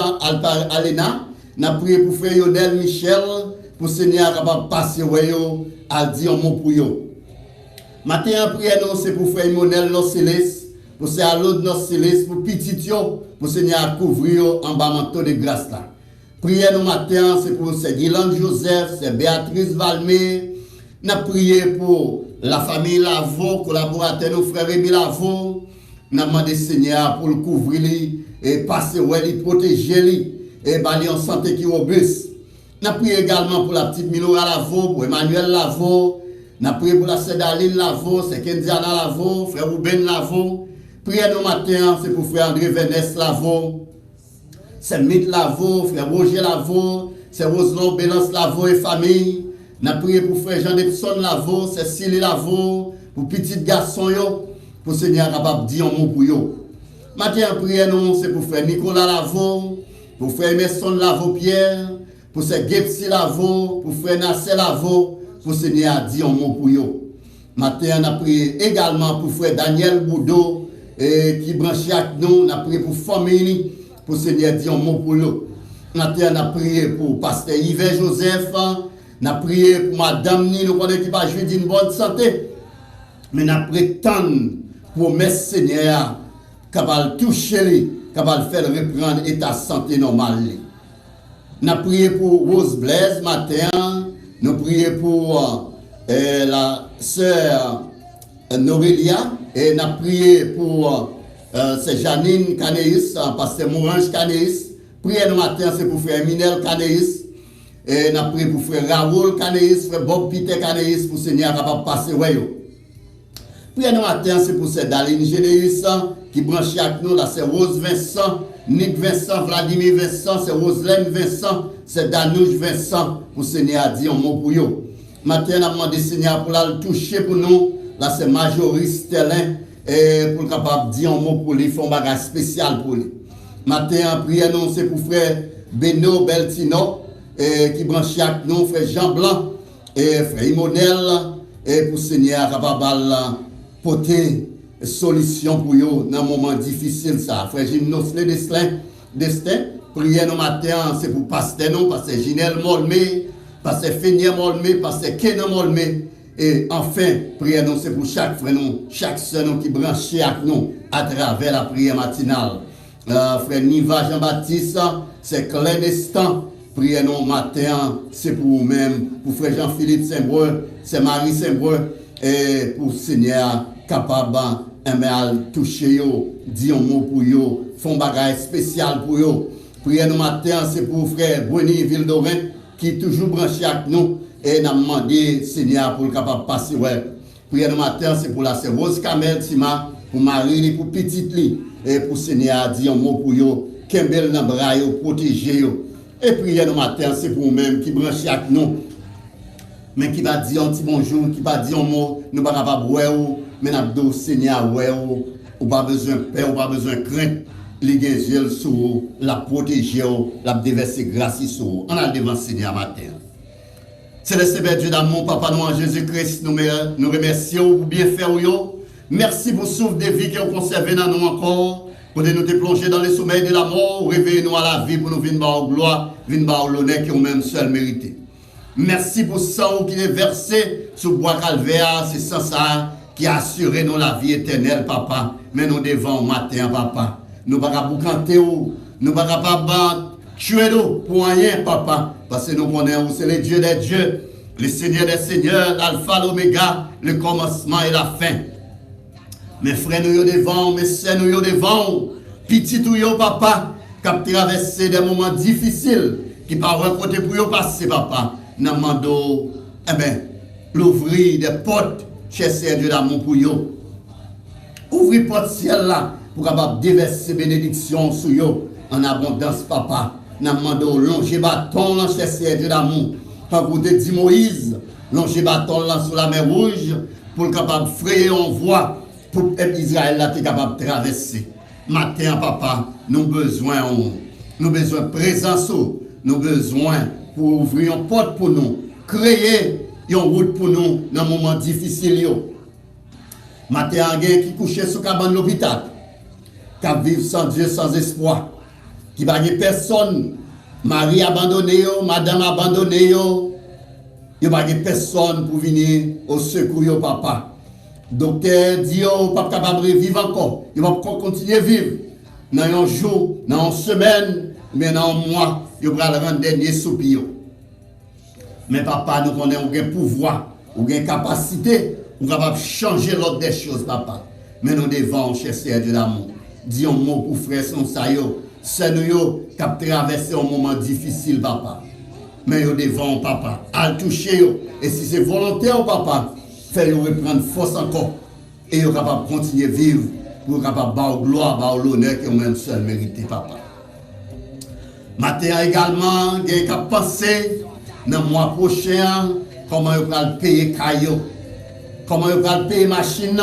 Alena. Nous avons prié pour frère Yonel Michel, pour Seigneur capable passer à dire un mot pour eux. Matin, prions c'est pour frère Monel Nocilis, pour Sœur Alod Nocilis, pour Petitio, pour Seigneur couvrir en bas manteau de grâce là. Prions matin, c'est pour Sœur Guylaine Joseph, c'est Béatrice Valmé. Nous avons prié pour la famille Lavaux, collaborateur nos frères Rémi Lavaux. N'a demandé Seigneur pour le couvrir et passer ouais, protéger lui et bali en santé qui robuste. N'a prié également pour la petite Milora Lavo, pour Emmanuel Lavo, n'a prié pour la Cédaline Lavo, c'est Kendiana Lavo, frère Ruben Lavo. Priez nous matin, c'est pour frère André Vénès Lavo, c'est Mythe Lavo, frère Roger Lavo, c'est Roselon Bélance Lavo et famille. N'a prié pour frère Jean-Depson Lavo, c'est Célie Lavo, pour petit garçon yo, pour Seigneur capable dire un mot pour yo. Matin prière nous, c'est pour frère Nicolas Lavo, pour frère Emerson Lavo Pierre, pour frère Gepsi Lavo, pour frère Nasser Lavo, pour Seigneur dire un mot pour yo. Matin on a prié également pour frère Daniel Boudot, qui branche avec nous, on a prié pour famille, pour Seigneur dire un mot pour yo. Matin on a prié pour pasteur Yves Joseph, on a prié pour madame Ni, nous connaissons qui va jouer d'une bonne santé. Mais on prétend pour mes Seigneur capable toucher lui, capable faire reprendre état santé normal. On a prié pour Rose Blaise matin, nous prions pour la sœur Norelia et on a prié pour c'est Janine Canéis, pasteur Mourange Canéis. Prière le matin, c'est pour frère Minel Canéis. Et on a prié pour frère Raoul Canéis, frère Bob Peter Canéis, pour Seigneur capable passer ouais. Prière le matin, c'est pour cette Daline Généus qui branche avec nous, là c'est Rose Vincent, Nick Vincent, Vladimir Vincent, c'est Roselaine Vincent, c'est Danouche Vincent, pour Seigneur dire un mot pour eux. Matin, on a demandé Seigneur pour la toucher pour nous, là c'est Majorie Sterlin, et pour capable dire un mot pour lui, faire un bagage spécial pour lui. Matin, prière nous, c'est pour frère Beno Beltino, qui branche avec nous, frère Jean Blanc, et frère Imonel, et pour Seigneur capable porter solution pour eux dans un moment difficile ça. Frère Gymnos le destin, prière nos matin, c'est pour pasteur nous, pasteur Ginel Molmé, pasteur Fénier Molmé, pasteur Kenan Molmé. Et enfin, prière nous, c'est pour chaque frère nous, chaque soeur nous qui branche avec nous à travers la prière matinale. Frère Niva Jean-Baptiste, c'est Claire Nestan. Prière nous matin, c'est pour vous-même, pour frère Jean-Philippe Saint-Breu, c'est Marie Saint-Breu, et pour Seigneur capable de toucher yo, dire un mot pour yo, font bagage spécial pour yo. Prière nous matin, c'est pour frère Bruni Vildorin qui est toujours branché avec nous et n'a demandé Seigneur pour le capable passer ouais. Prière nous matin, c'est pour la sœur Rose Kamel Tima, pour Marie, pour petite li et pour Seigneur dire un mot pour yo, Kembel nan bras yo, protéger yo. Et prière nous matin, c'est pour nous-mêmes qui branché avec nous. Mais qui va dire un petit bonjour, qui va dire un mot, nous ne pouvons pas voir, mais nous avons dit Seigneur, ou pas besoin de paix, ou pas besoin de crainte, les gars sur la protéger, la déverser grâce sur vous. On a devant Seigneur matin. C'est le Seigneur Dieu d'amour, Papa nous en Jésus-Christ, nous remercions pour bien faire. Merci pour le souffle de vie que vous conservez dans nous encore, pour nous te plonger dans le sommeil de la mort, réveiller-nous à la vie pour nous venir en gloire, venir en l'honneur qui ont même seul mérité. Merci pour le sang qui est versé sur le bois calvaire, c'est ça qui a assuré nous la vie éternelle, papa. Mais nous devons matin, papa. Nous ne pouvons pas canter, nous ne pouvons pas tuer nous pour rien, papa. Parce que nous connaissons, c'est le Dieu des dieux, le Seigneur des seigneurs, l'alpha, l'oméga, le commencement et la fin. Mes frères, nous sommes devant, mes sœurs, nous sommes devant. Petit tout, papa, qui a traversé des moments difficiles, qui par un côté pour nous passer, papa. Nous demandons, l'ouvrir des portes, cher Seigneur Dieu d'amour pour vous. Ouvrez les portes ciel là, pour capable déverser bénédiction sur vous en abondance, papa. Nous demandons, longer bâton là, cher Seigneur Dieu d'amour. Quand vous dit Moïse, longer bâton là sur la mer rouge, pour capable frayer en voie, pour le peuple d'Israël là, capable de traverser. Matin, papa, nous avons besoin de présence, nous avons besoin pour ouvrir une porte pour nous, créer une route pour nous dans un moment difficile. Matin, qui couche sur cabane de l'hôpital, qui vit sans Dieu, sans espoir, qui va y personne, mari abandonné, madame abandonné, il n'y a pas personne pour venir au secours, papa. Docteur dit, pas capable de vivre encore, il va continuer à vivre. Dans un jour, dans une semaine, mais dans un mois, il va rendre dernier soupir. Mais papa, nous connaissons un pouvoir, ou une capacité, pour capable changer l'ordre des choses, papa. mais nous devons, cher Seigneur de l'amour, dire un mot pour frère son sayo, c'est nous qui avons traversé un moment difficile, papa. Mais nous devons, papa, à le toucher, et si c'est volontaire, papa, faire reprendre force encore, et nous capable de continuer à vivre, pour capable de gloire, de l'honneur que nous-mêmes seuls méritez, papa. Matin également, il y a pensé dans le mois prochain, comment vous allez payer caillou, comment vous allez payer machine,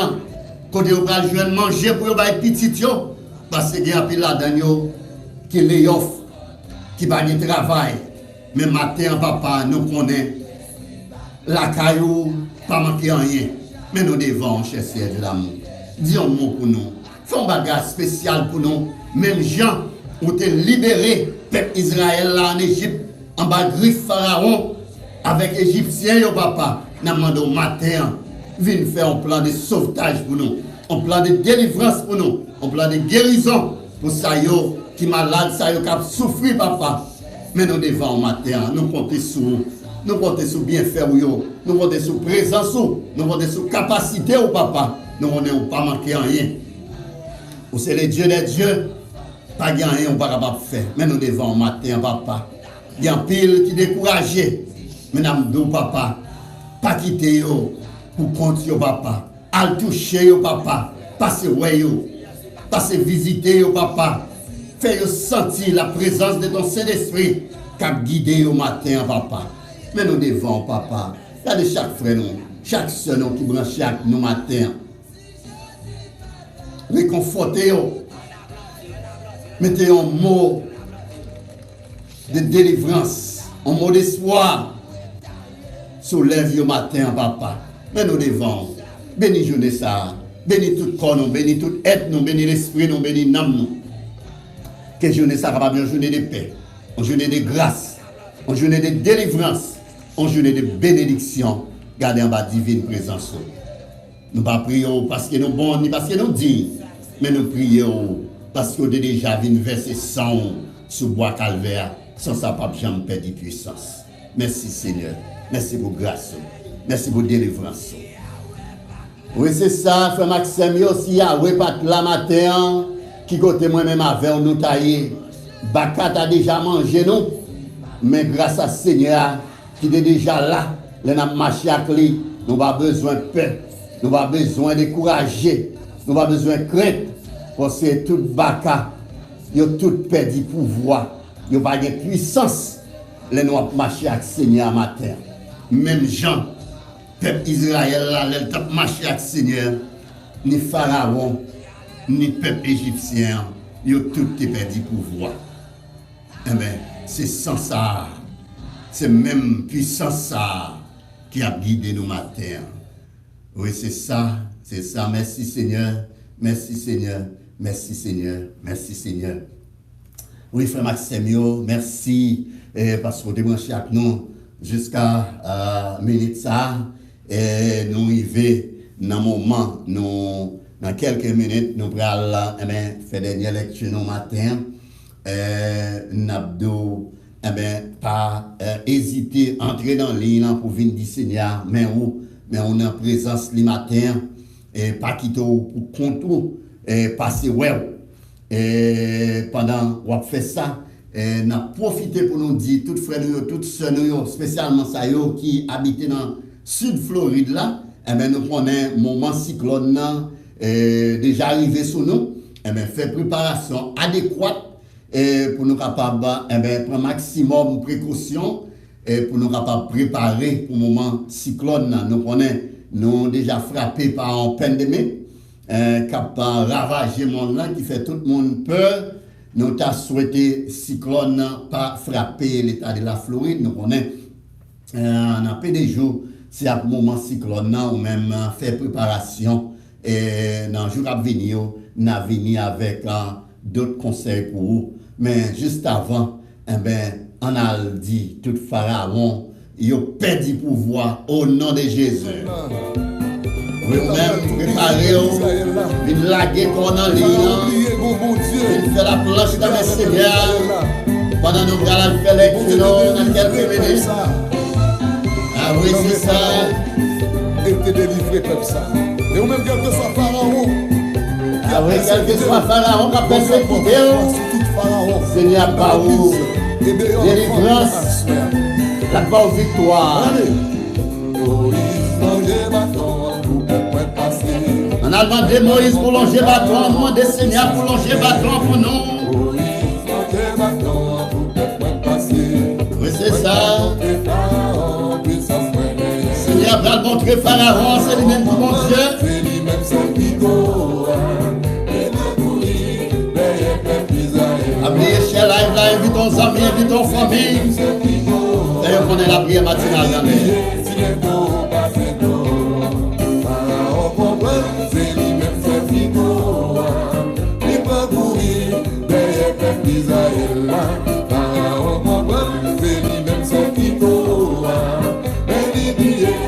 quand vous allez jouer manger pour les petits, parce qu'il y a un peu là-dedans qui les offre, qui va du travail. Mais matin, papa, nous connaissons la caillou, pas manquer rien. Mais nous devons, cher Seigneur de l'amour, dire un mot pour nous, faire un bagage spécial pour nous, même gens ont été libérés. Peuple Israël là en Égypte, en bas griffe Pharaon, avec Égyptiens, yo papa, nous demandons matin, viens faire un plan de sauvetage pour nous, un plan de délivrance pour nous, un plan de guérison pour ça yo, qui malade, ça yo qui a souffert papa. Mais nous devons matin, nous compter sur bien faire yo, nous compter sur présence, nous compter sur capacité au papa, nous ne pas manquer rien. Vous c'est le Dieu des dieux. Pas de rien, on ne peut pas faire. Mais nous devons matin, papa. Il y a un pile qui est découragé. Mais nous, papa, pas quitter yo pour compter papa. Al toucher yo, papa. Passer ouais yo. Passer visiter yo, papa. Faire sentir la présence de ton Saint-Esprit qui a guidé yo matin, papa. Mais nous devons, papa. Regardez chaque frère, chaque soeur qui branche chaque nous matin. Réconforter yo. Mettez un mot de délivrance, un mot d'espoir sur l'œuvre au matin, papa. Mais nous devons bénir journée ça, bénir tout corps, bénir toute être, nous bénir l'esprit, nous bénir l'âme. Que journée ça va bien, une journée de paix, une journée de grâce, une journée de délivrance, une journée de bénédiction. Gardez en bas divine présence. Nous ne prions pas parce que nous sommes bons, ni parce que nous dignes, mais nous prions. Parce que déjà vu verser sang sur bois calvaire, sans ça pas jamais perdre de puissance. Merci Seigneur. Merci pour grâce. Merci pour délivrance. Oui, c'est ça, frère Maxime aussi a repas la matin qui côté moi-même avec nous taillé. Bakat a déjà mangé nous, mais grâce à Seigneur qui est déjà là, nous avons marché avec lui, nous n'avons pas besoin de peur, nous n'avons pas besoin de courager, nous n'avons pas besoin de crainte. Parce que tout baka, ils ont tout perdu pouvoir, ils n'ont pas de puissance. Les noirs marcher avec le Seigneur matin. Même Jean, peuple Israël, ils ont marché avec le Seigneur. Ni Pharaon, ni peuple égyptien, ils ont tout perdu pouvoir. Eh bien, c'est sans ça, c'est même puissance ça qui a guidé nos matins. Oui, c'est ça. Merci Seigneur. Merci Seigneur. Merci Seigneur, merci Seigneur. Oui, frère Maxime, merci parce que vous êtes branché avec nous jusqu'à minute ça. Et nous arrivons dans un moment, dans quelques minutes, nous allons faire dernière lecture nos matin. Nous pas hésiter à entrer dans l'île pour venir du Seigneur, mais on est en présence le matin, et pas quitter pour contour. Et passer ouais et pendant qu'on fait ça n'a profité pour nous dire toutes frères nous toutes sœurs nous spécialement ça yo qui habitent dans sud Floride là nous prenons moment cyclone déjà arrivé sur nous fait préparation adéquate pour nous capable prendre maximum précaution pour nous capable préparer pour moment cyclone nous prenons nous déjà frappé par un pandémie qui a ravagé le monde là, qui fait tout le monde peur. Nous avons souhaité cyclone pas frapper l'état de la Floride. Nous connaissons un peu des jours, si à un moment cyclone ou même faire préparation. Et dans le jour à venir, nous avons venu avec d'autres conseils pour vous. Mais juste avant, on a dit tout Pharaon, il a perdu pouvoir au nom de Jésus. Vous-même, préparez-vous, vous laguez qu'on en ligne, vous faites la planche dans le Seigneur, pendant nous allons faire lecture dans quelques minutes. Ah oui, c'est ça. Et te délivrer comme ça. Et vous-même, quel que soit Pharaon, Ah oui, quel que soit Pharaon qui a persécuté, Seigneur, par où délivrance, la bonne victoire. On a demandé Moïse pour longer bâton, on a demandé Seigneur pour longer bâton pour nous. Oui, c'est ça. Seigneur va le montrer Pharaon, c'est lui-même qui mon Dieu. Appelez chez live, là, invitons nos amis, invitons nos familles. D'ailleurs, on est la prière matinale dans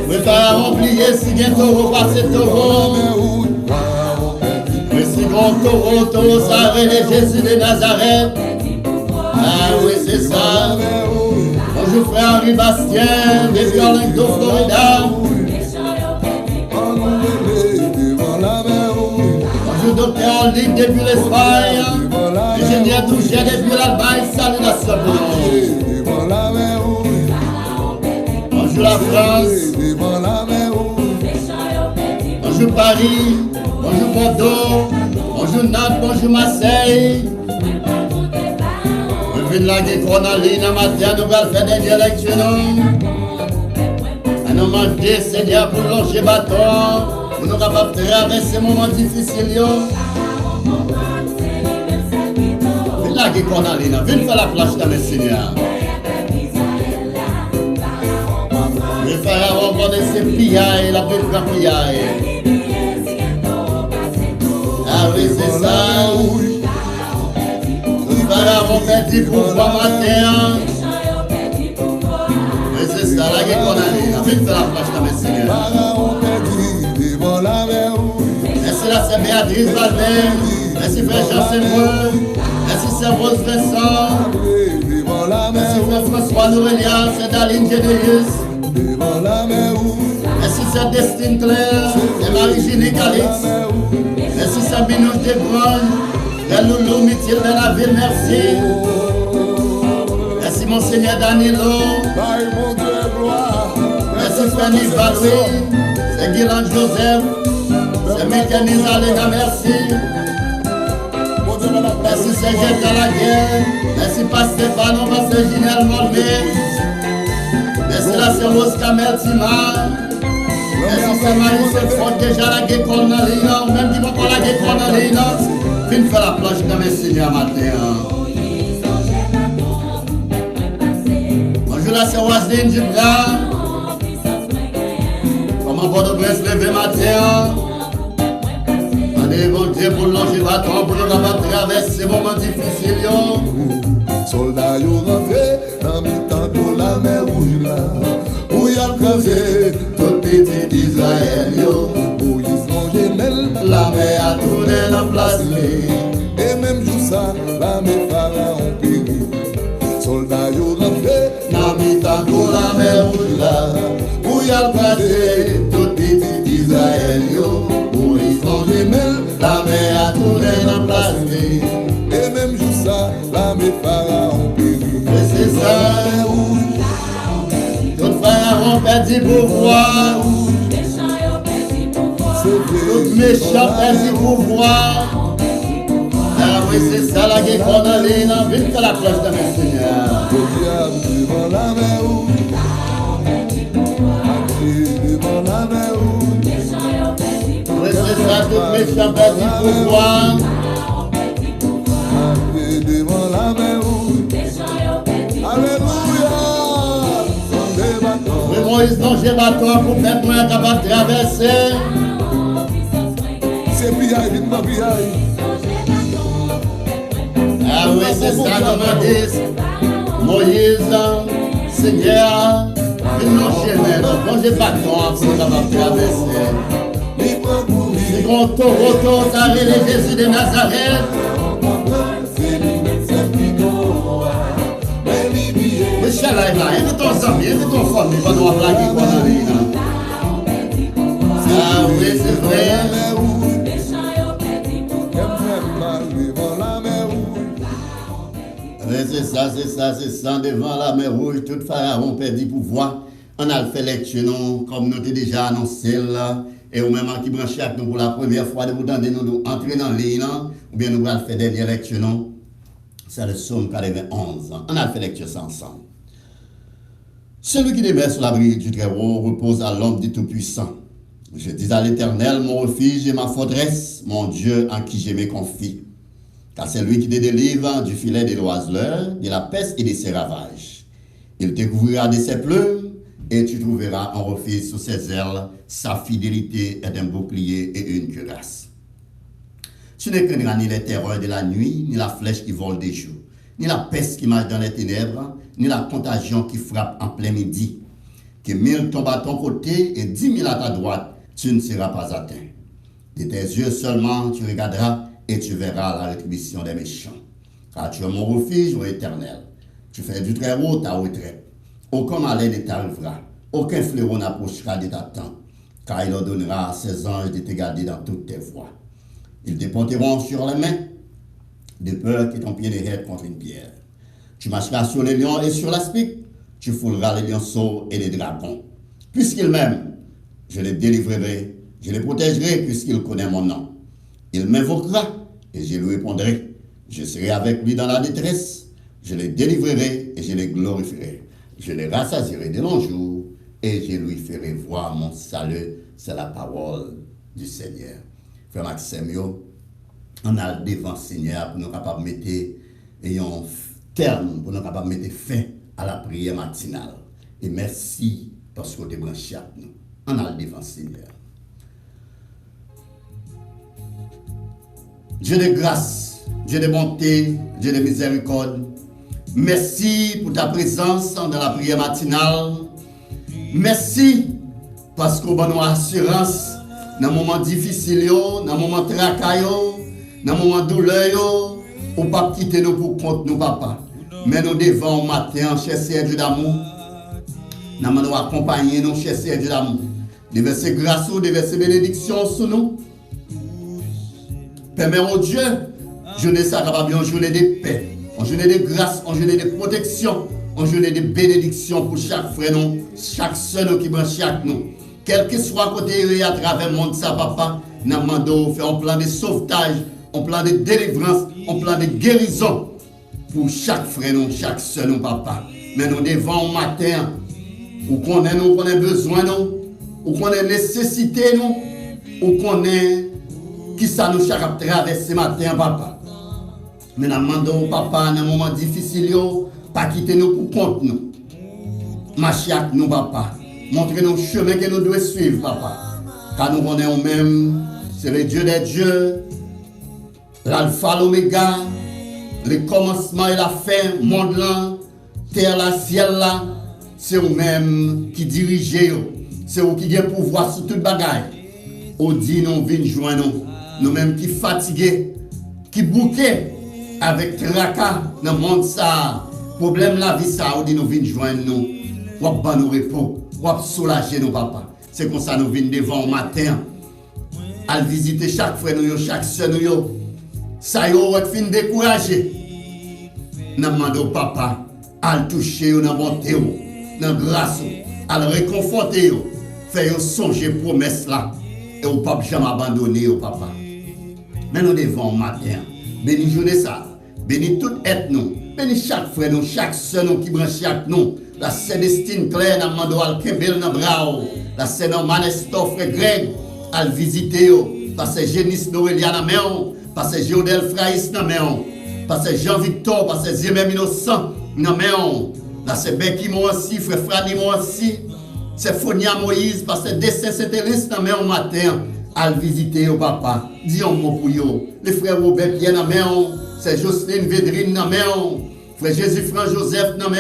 oui, Pharaon, oubliez si bien taureau, passez taureau. Oui, si grand taureau, taureau, ça révèle Jésus de Nazareth. Ah oui, c'est ça. Bonjour frère Henri Bastien, depuis Orlando, Florida. Bonjour docteur Ligue depuis l'Espagne. Ingénieur Touché depuis l'Allemagne, salutations pour nous. Bonjour la France. Bonjour Paris. Bonjour Bordeaux. Bonjour Nantes. Bonjour Marseille. Nous venons là qui qu'on a ligne matin, nous allons faire des élections. Nous demander Seigneur pour longer bâton, pour nous capables de traverser ces moments difficiles. Venez là qui qu'on a ligne, venez faire la place dans le Seigneur. Le Pharaon connaissait pillaille, la petite pillaille. Ah oui, c'est ça. Le Pharaon perdit pouvoir matin. Oui, c'est ça, là qu'on a dit. On vient faire la plage dans le Seigneur. Merci la sœur Béatrice Valder. Merci frère Jean Saint-Paul. Merci sœur Rose Vincent. Merci frère François Nourelia, sœur Daline Généus. Merci sœur Destine Claire et Marie-Génie Calix. Merci sœur Binouche Desbrognes, frère Loulou Mithil de la ville, merci. Merci monseigneur Danilo. Merci frère Nivaloué, c'est Guilain Joseph, c'est Mécanis Alena, merci. Merci c'est Jette à la guerre, merci pasteur Stéphane, pasteur Ginel Molmé. Merci la sœur Rose Kamel Tima. Merci c'est Marie, c'est fort déjà la guerre qu'on a l'île, même qui va pas la guerre qu'on a l'île. Viens faire la planche dans mes seigneurs matin. Bonjour la sœur Waseline Dubra. Comment Port-au-Prince levé matin. Allez, bon Dieu, pour longer bâton, pour nous capables de traverser ces moments difficiles. Soldats yo rentré dans mi temps de la mer rouge là, où y a creusé tout petit d'Israël yo. Moïse longe Nel, la mer a tourné la place. Et même jour ça, la mer Pharaon péri. Soldats yo rentré dans mi temps de la mer rouge là, où y a creusé tout petit d'Israël yo. Moïse longe Nel, la mer a tourné la place. Et même jour ça, la mer Pharaon péri. C'est ça, tout Pharaon perdit pouvoir, tout méchant perdit pouvoir. Ah oui, c'est ça la guerre qu'on a l'île, vite faire la cloche de mes seigneurs. Devant la mer rouge, devant la mer rouge. Oui, c'est ça, tout méchant perdit pouvoir. Devant la mer rouge. Alléluia. Oui, Moïse longe bâton pour faire moins capable de traverser. C'est piaille, vite ma piaille. Ah oui, c'est ça, demandez. Moïse, Seigneur, il longe longe bâton pour capable de traverser. C'est grand taureau, ça révèle Jésus de Nazareth. Monsieur là, invite ton ami, invite ton famille, va nous appeler qui qu'on a dit. Ah oui, c'est vrai. c'est ça, devant la mer rouge, tout pharaon perdit pouvoir. On a fait lecture, non, comme nous t'ai déjà annoncé là, et ou même qui branche avec nous pour la première fois, de vous donner nous entrer dans l'île, ou bien nous allons faire dernière lecture, non. C'est le psaume 91. On a fait lecture ça ensemble. Celui qui demeure sur l'abri du Très-Haut repose à l'ombre du Tout-Puissant. Je dis à l'Éternel, mon refuge et ma forteresse, mon Dieu en qui je me confie. Car c'est lui qui te délivre du filet des oiseleurs, de la peste et de ses ravages. Il te couvrira de ses plumes, et tu trouveras un refuge sous ses ailes. Sa fidélité est un bouclier et une cuirasse. Tu ne craindras ni les terreurs de la nuit, ni la flèche qui vole des jours, ni la peste qui marche dans les ténèbres, ni la contagion qui frappe en plein midi. Que 1000 tombent à ton côté et 10 000 à ta droite, tu ne seras pas atteint. De tes yeux seulement tu regarderas et tu verras la rétribution des méchants. Car tu es mon refuge, ô Éternel. Tu fais du Très-Haut ta retraite. Aucun malheur ne t'arrivera, aucun fléau n'approchera de ta tente, car il ordonnera à ses anges de te garder dans toutes tes voies. Ils te porteront sur les mains, de peur que ton pied ne heurte contre une pierre. Tu marcheras sur les lions et sur l'aspic, tu fouleras les lionceaux et les dragons. Puisqu'il m'aime, je les délivrerai, je les protégerai puisqu'il connaît mon nom. Il m'invoquera et je lui répondrai. Je serai avec lui dans la détresse, je les délivrerai et je les glorifierai. Je les rassasierai de longs jours et je lui ferai voir mon salut. C'est la parole du Seigneur. Frère Maxime, on a le devant Seigneur pour nous capables de mettre un terme, pour nous capables de mettre fin à la prière matinale. Et merci parce que vous êtes branchés avec nous. On a le devant Seigneur. Dieu de grâce, Dieu de bonté, Dieu de miséricorde. Merci pour ta présence dans la prière matinale. Merci parce qu'on a une assurance dans les moments difficiles, dans les moments tracas, dans les moments douleurs. On ne peut pas quitter nous pour compte nous, papa. Mais nous devons au matin chercher Dieu d'amour. Nous devons accompagner nous chercher Dieu d'amour. Déverser grâce ou déverser bénédiction sur nous. Permets au Dieu, je ne sais pas bien, journée de paix. En journée de grâce, en journée de protection, en journée de bénédiction pour chaque frère, nous, chaque soeur qui branche chaque nous. Quel que soit côté à travers le monde, ça, papa, nous demandons faire un plan de sauvetage, un plan de délivrance, un plan de guérison pour chaque frère, nous, chaque soeur, nous, papa. Mais nous devons au matin, où qu'on ait besoin, nous, où qu'on ait nécessité, nous, où qu'on ait qui ça nous chaque traverser ce matin, papa. Mais nous demandons au papa, dans un moment difficile, pas quitter nous pour compte nous. Marcher avec nous, papa. Montrez-nous le chemin que nous devons suivre, papa. Car nous connaissons même, c'est le Dieu des dieux, l'alpha, l'oméga, le commencement et la fin, monde là, terre là, ciel là. C'est vous-même qui dirigez, c'est vous qui avez pouvoir sur toute bagaille. On dit nous venons joindre nous-mêmes qui fatigués, qui bouqués, avec tracas dans le monde ça, problème la vie ça, on dit nous venons joindre nous, ou pas nous repos, ou soulager nos papa. C'est comme ça nous venons devant au matin, à visiter chaque frère nous, chaque soeur nous. Ça y est, fin découragé. Nous demandons au papa à le toucher, dans bonté, dans grâce, à le réconforter, faire songer promesse là, et au papa jamais abandonner au papa. Mais nous devons au matin, béni journée ça. Bénis toute être nous. Bénis chaque frère nous, chaque soeur nous qui branche chaque nous. La Célestine Claire, n'a demandé à Kembel dans bras. La Seigneur Manesto, frère Greg, à le visiter. Parce que Génis Noélia dans main. Parce que Géodel Fraïs dans main. Parce que Jean-Victor, parce que Zémem Innocent dans main. Là c'est Becky moi aussi, frère Frani moi aussi. C'est Fonia Moïse, parce que Dessin Saint-Élise dans main au matin. À le visiter au papa. Dis un mot pour eux. Les frères Robert Pierre dans main. C'est Jocelyne Védrine dans main. Frère Jésus-Franc Joseph dans main.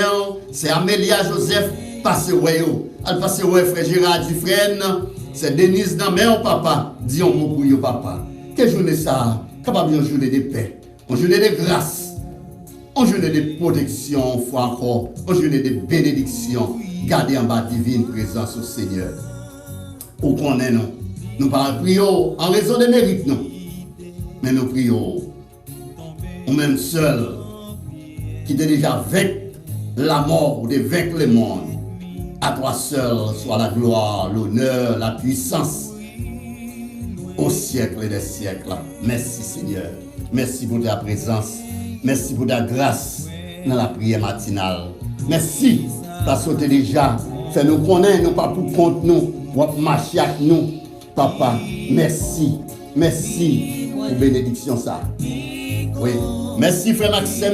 C'est Amélia Joseph. Passez ouais. Elle passe ouais frère Gérard Dufresne. C'est Denise dans main papa. Dis un mot pour eux papa. Quelle journée ça? Capable une journée de paix. Une journée de grâce. Une journée de protection. Fois encore. Une journée de bénédiction. Gardez en bas divine présence au Seigneur. Où qu'on est nous. Nous ne prions en raison des mérites, non. Mais nous prions, ou même seuls, qui t'es déjà vaincu la mort ou de vaincre le monde. À toi seul soit la gloire, l'honneur, la puissance au siècle des siècles. Merci Seigneur. Merci pour ta présence. Merci pour ta grâce dans la prière matinale. Merci parce que tu déjà fait nous connaître, nous pas pour compte nous, pour marcher avec nous. Papa, merci. Merci pour bénédiction ça. Oui. Merci frère Maxime,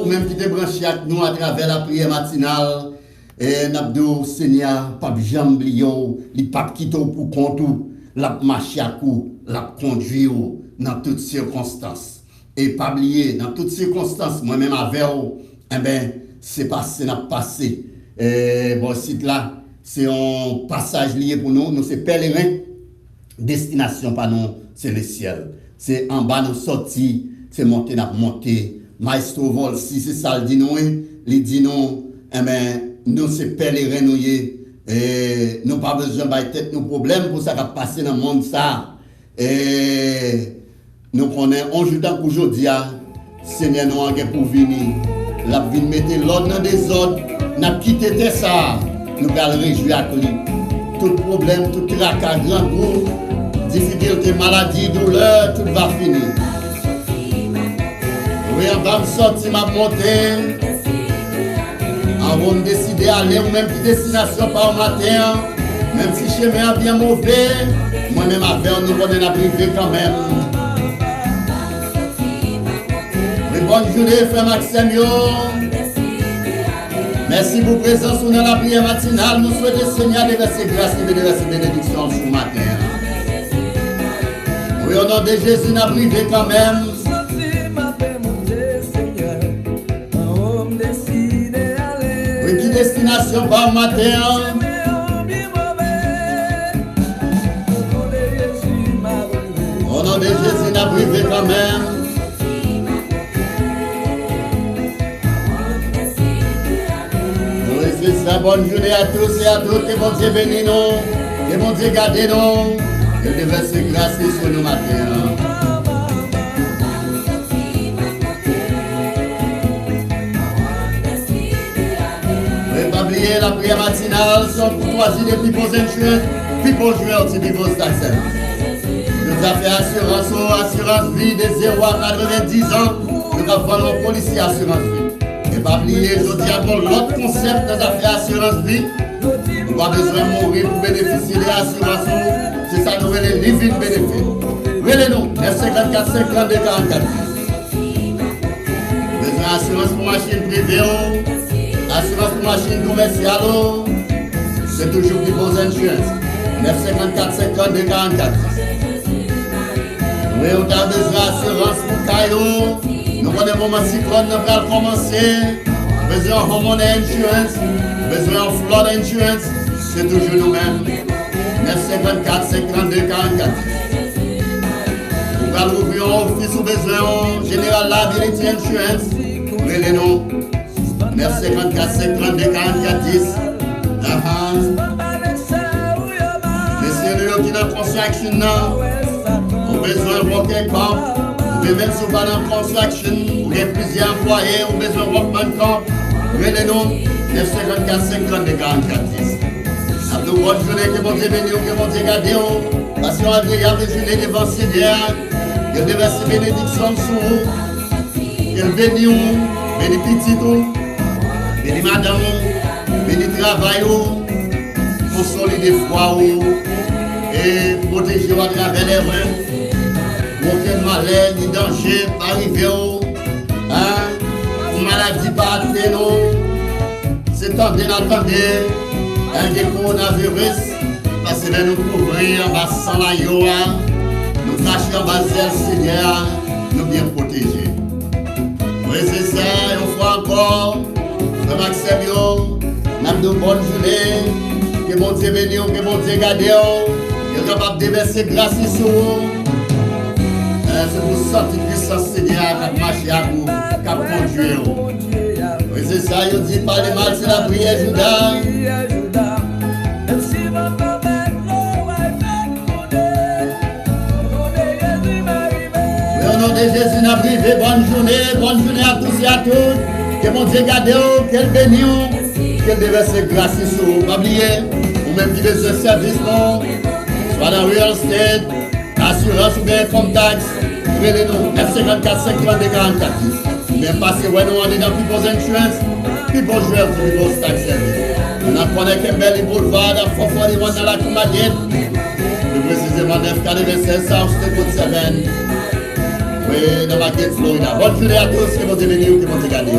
ou même qui te branché avec nous à travers la prière matinale. Et Nabdou Seigneur, Pape Jamblio, les papes qui t'ont pour compte, la marché à coup, la conduit dans toutes circonstances. Et pas oublier, dans toutes circonstances, moi-même avec vous, eh bien, c'est passé, n'a passé. Et bon, site là, c'est un passage lié pour nous, nous c'est pèlerin, destination pas nous, c'est le ciel. C'est en bas nous sorti, c'est monter, n'a monté. Maestro vol, si c'est ça le dit nous, il dit nous, eh bien, nous c'est pèlerin nous, et nous pas besoin de tête nos problèmes pour ça qui a passé dans le monde ça. Et nous connaissons un jour d'aujourd'hui, Seigneur nous a pour venir. La vie mettre l'ordre dans des ordres, n'a quitté ça. Nous allons réjouir avec lui. Tout problème, tout tracas, grand groupe, difficulté, maladie, douleur, tout va finir. Oui, on va me sortir, ma montée. On va me décider d'aller ou même petite destination par matin. Même si le chemin est bien mauvais, moi-même avec nous on est privé quand même. Oui, bonne journée, frère Maxime. Merci pour votre présence dans la prière matinale. Nous souhaitons Seigneur de verser grâce et de verser bénédiction ce matin. Oui, au nom de Jésus, nous sommes privés quand même. Oui, qui destination par matin? Au nom de Jésus, nous sommes privés quand même. Oui, c'est bonne journée à tous et à toutes. Que bon Dieu bénisse nous. Que bon Dieu garde nous. Que Dieu verse grâce sur nous matin. La prière matinale sont courtoisie des People's Insurance, People's Realty, People's Taxes. Nous avons fait assurance vie de 0 à 90 ans. Nous avons un policier assurance vie. Et pas oublier, je dis encore l'autre concept dans l'affaire assurance vie. Nous n'avons pas besoin de mourir pour bénéficier de l'assurance. C'est ça nous les living bénéfices. Relez-nous, F54 52 44. Besoin d'assurance pour machine privée. Assurance pour machine commerciale, c'est toujours People's Insurance. 954 52 44. Oui, on a besoin d'assurance pour Caillou. Nous avons des moments cyclones, nous allons commencer. Besoin de homeowner insurance, besoin de flood insurance, c'est toujours nous-mêmes. 954 52 44. Nous allons ouvrir un office ou besoin de General Liability Insurance. Relez-nous. 954 52 44 10. Messieurs, nous qui dans la construction, nous avons besoin de worker camp. Vous pouvez même si vous dans la construction, vous avez plusieurs employés, vous avez besoin de workman camp. Relez-nous 954 52 44 10. Après bonne journée, que bon Dieu bénisse, que bon Dieu garde. Parce qu'on a agréable journée devant Seigneur. Que Dieu verse bénédiction sur vous. Qu'il bénisse vous, bénisse petit vous. Béni madame, béni travail, consolider foi et protéger à travers les mains. Aucun malheur ni danger arriver. Maladie pas nous. C'est temps d'attendre un coronavirus parce que nous couvrir en bas sans la yoa. Nous cacher en bas Seigneur, nous bien protéger. Oui, c'est ça, une fois encore. Maxime, nous avons une bonne journée. Que bon Dieu bénisse, que bon Dieu garde. Que vous capable de verser grâce sur vous. C'est pour sentir puissance Seigneur qui marche à vous, qui conduit. Oui, c'est ça, il dit pas de mal, c'est la prière Judas. Au nom de Jésus, nous avons privé. Bonne journée à tous et à toutes. Que mon Dieu garde, qu'elle bénisse, qu'elle déverse grâce sur vous. Pas oublier, ou même qui veut ce service, non, soit dans real estate, assurance ou bien contact, prenez-nous F54 532 44. Mais passez, ouais, nous on est dans People's Insurance, People's Wealth, People's Tax Service. On a connu Kembeli Boulevard, à 441 dans la Coumadienne, plus précisément 996 South State 7. Oui, dans la Gate, Florida. Bonne journée à tous, que vous avez venu, que vous avez gardé.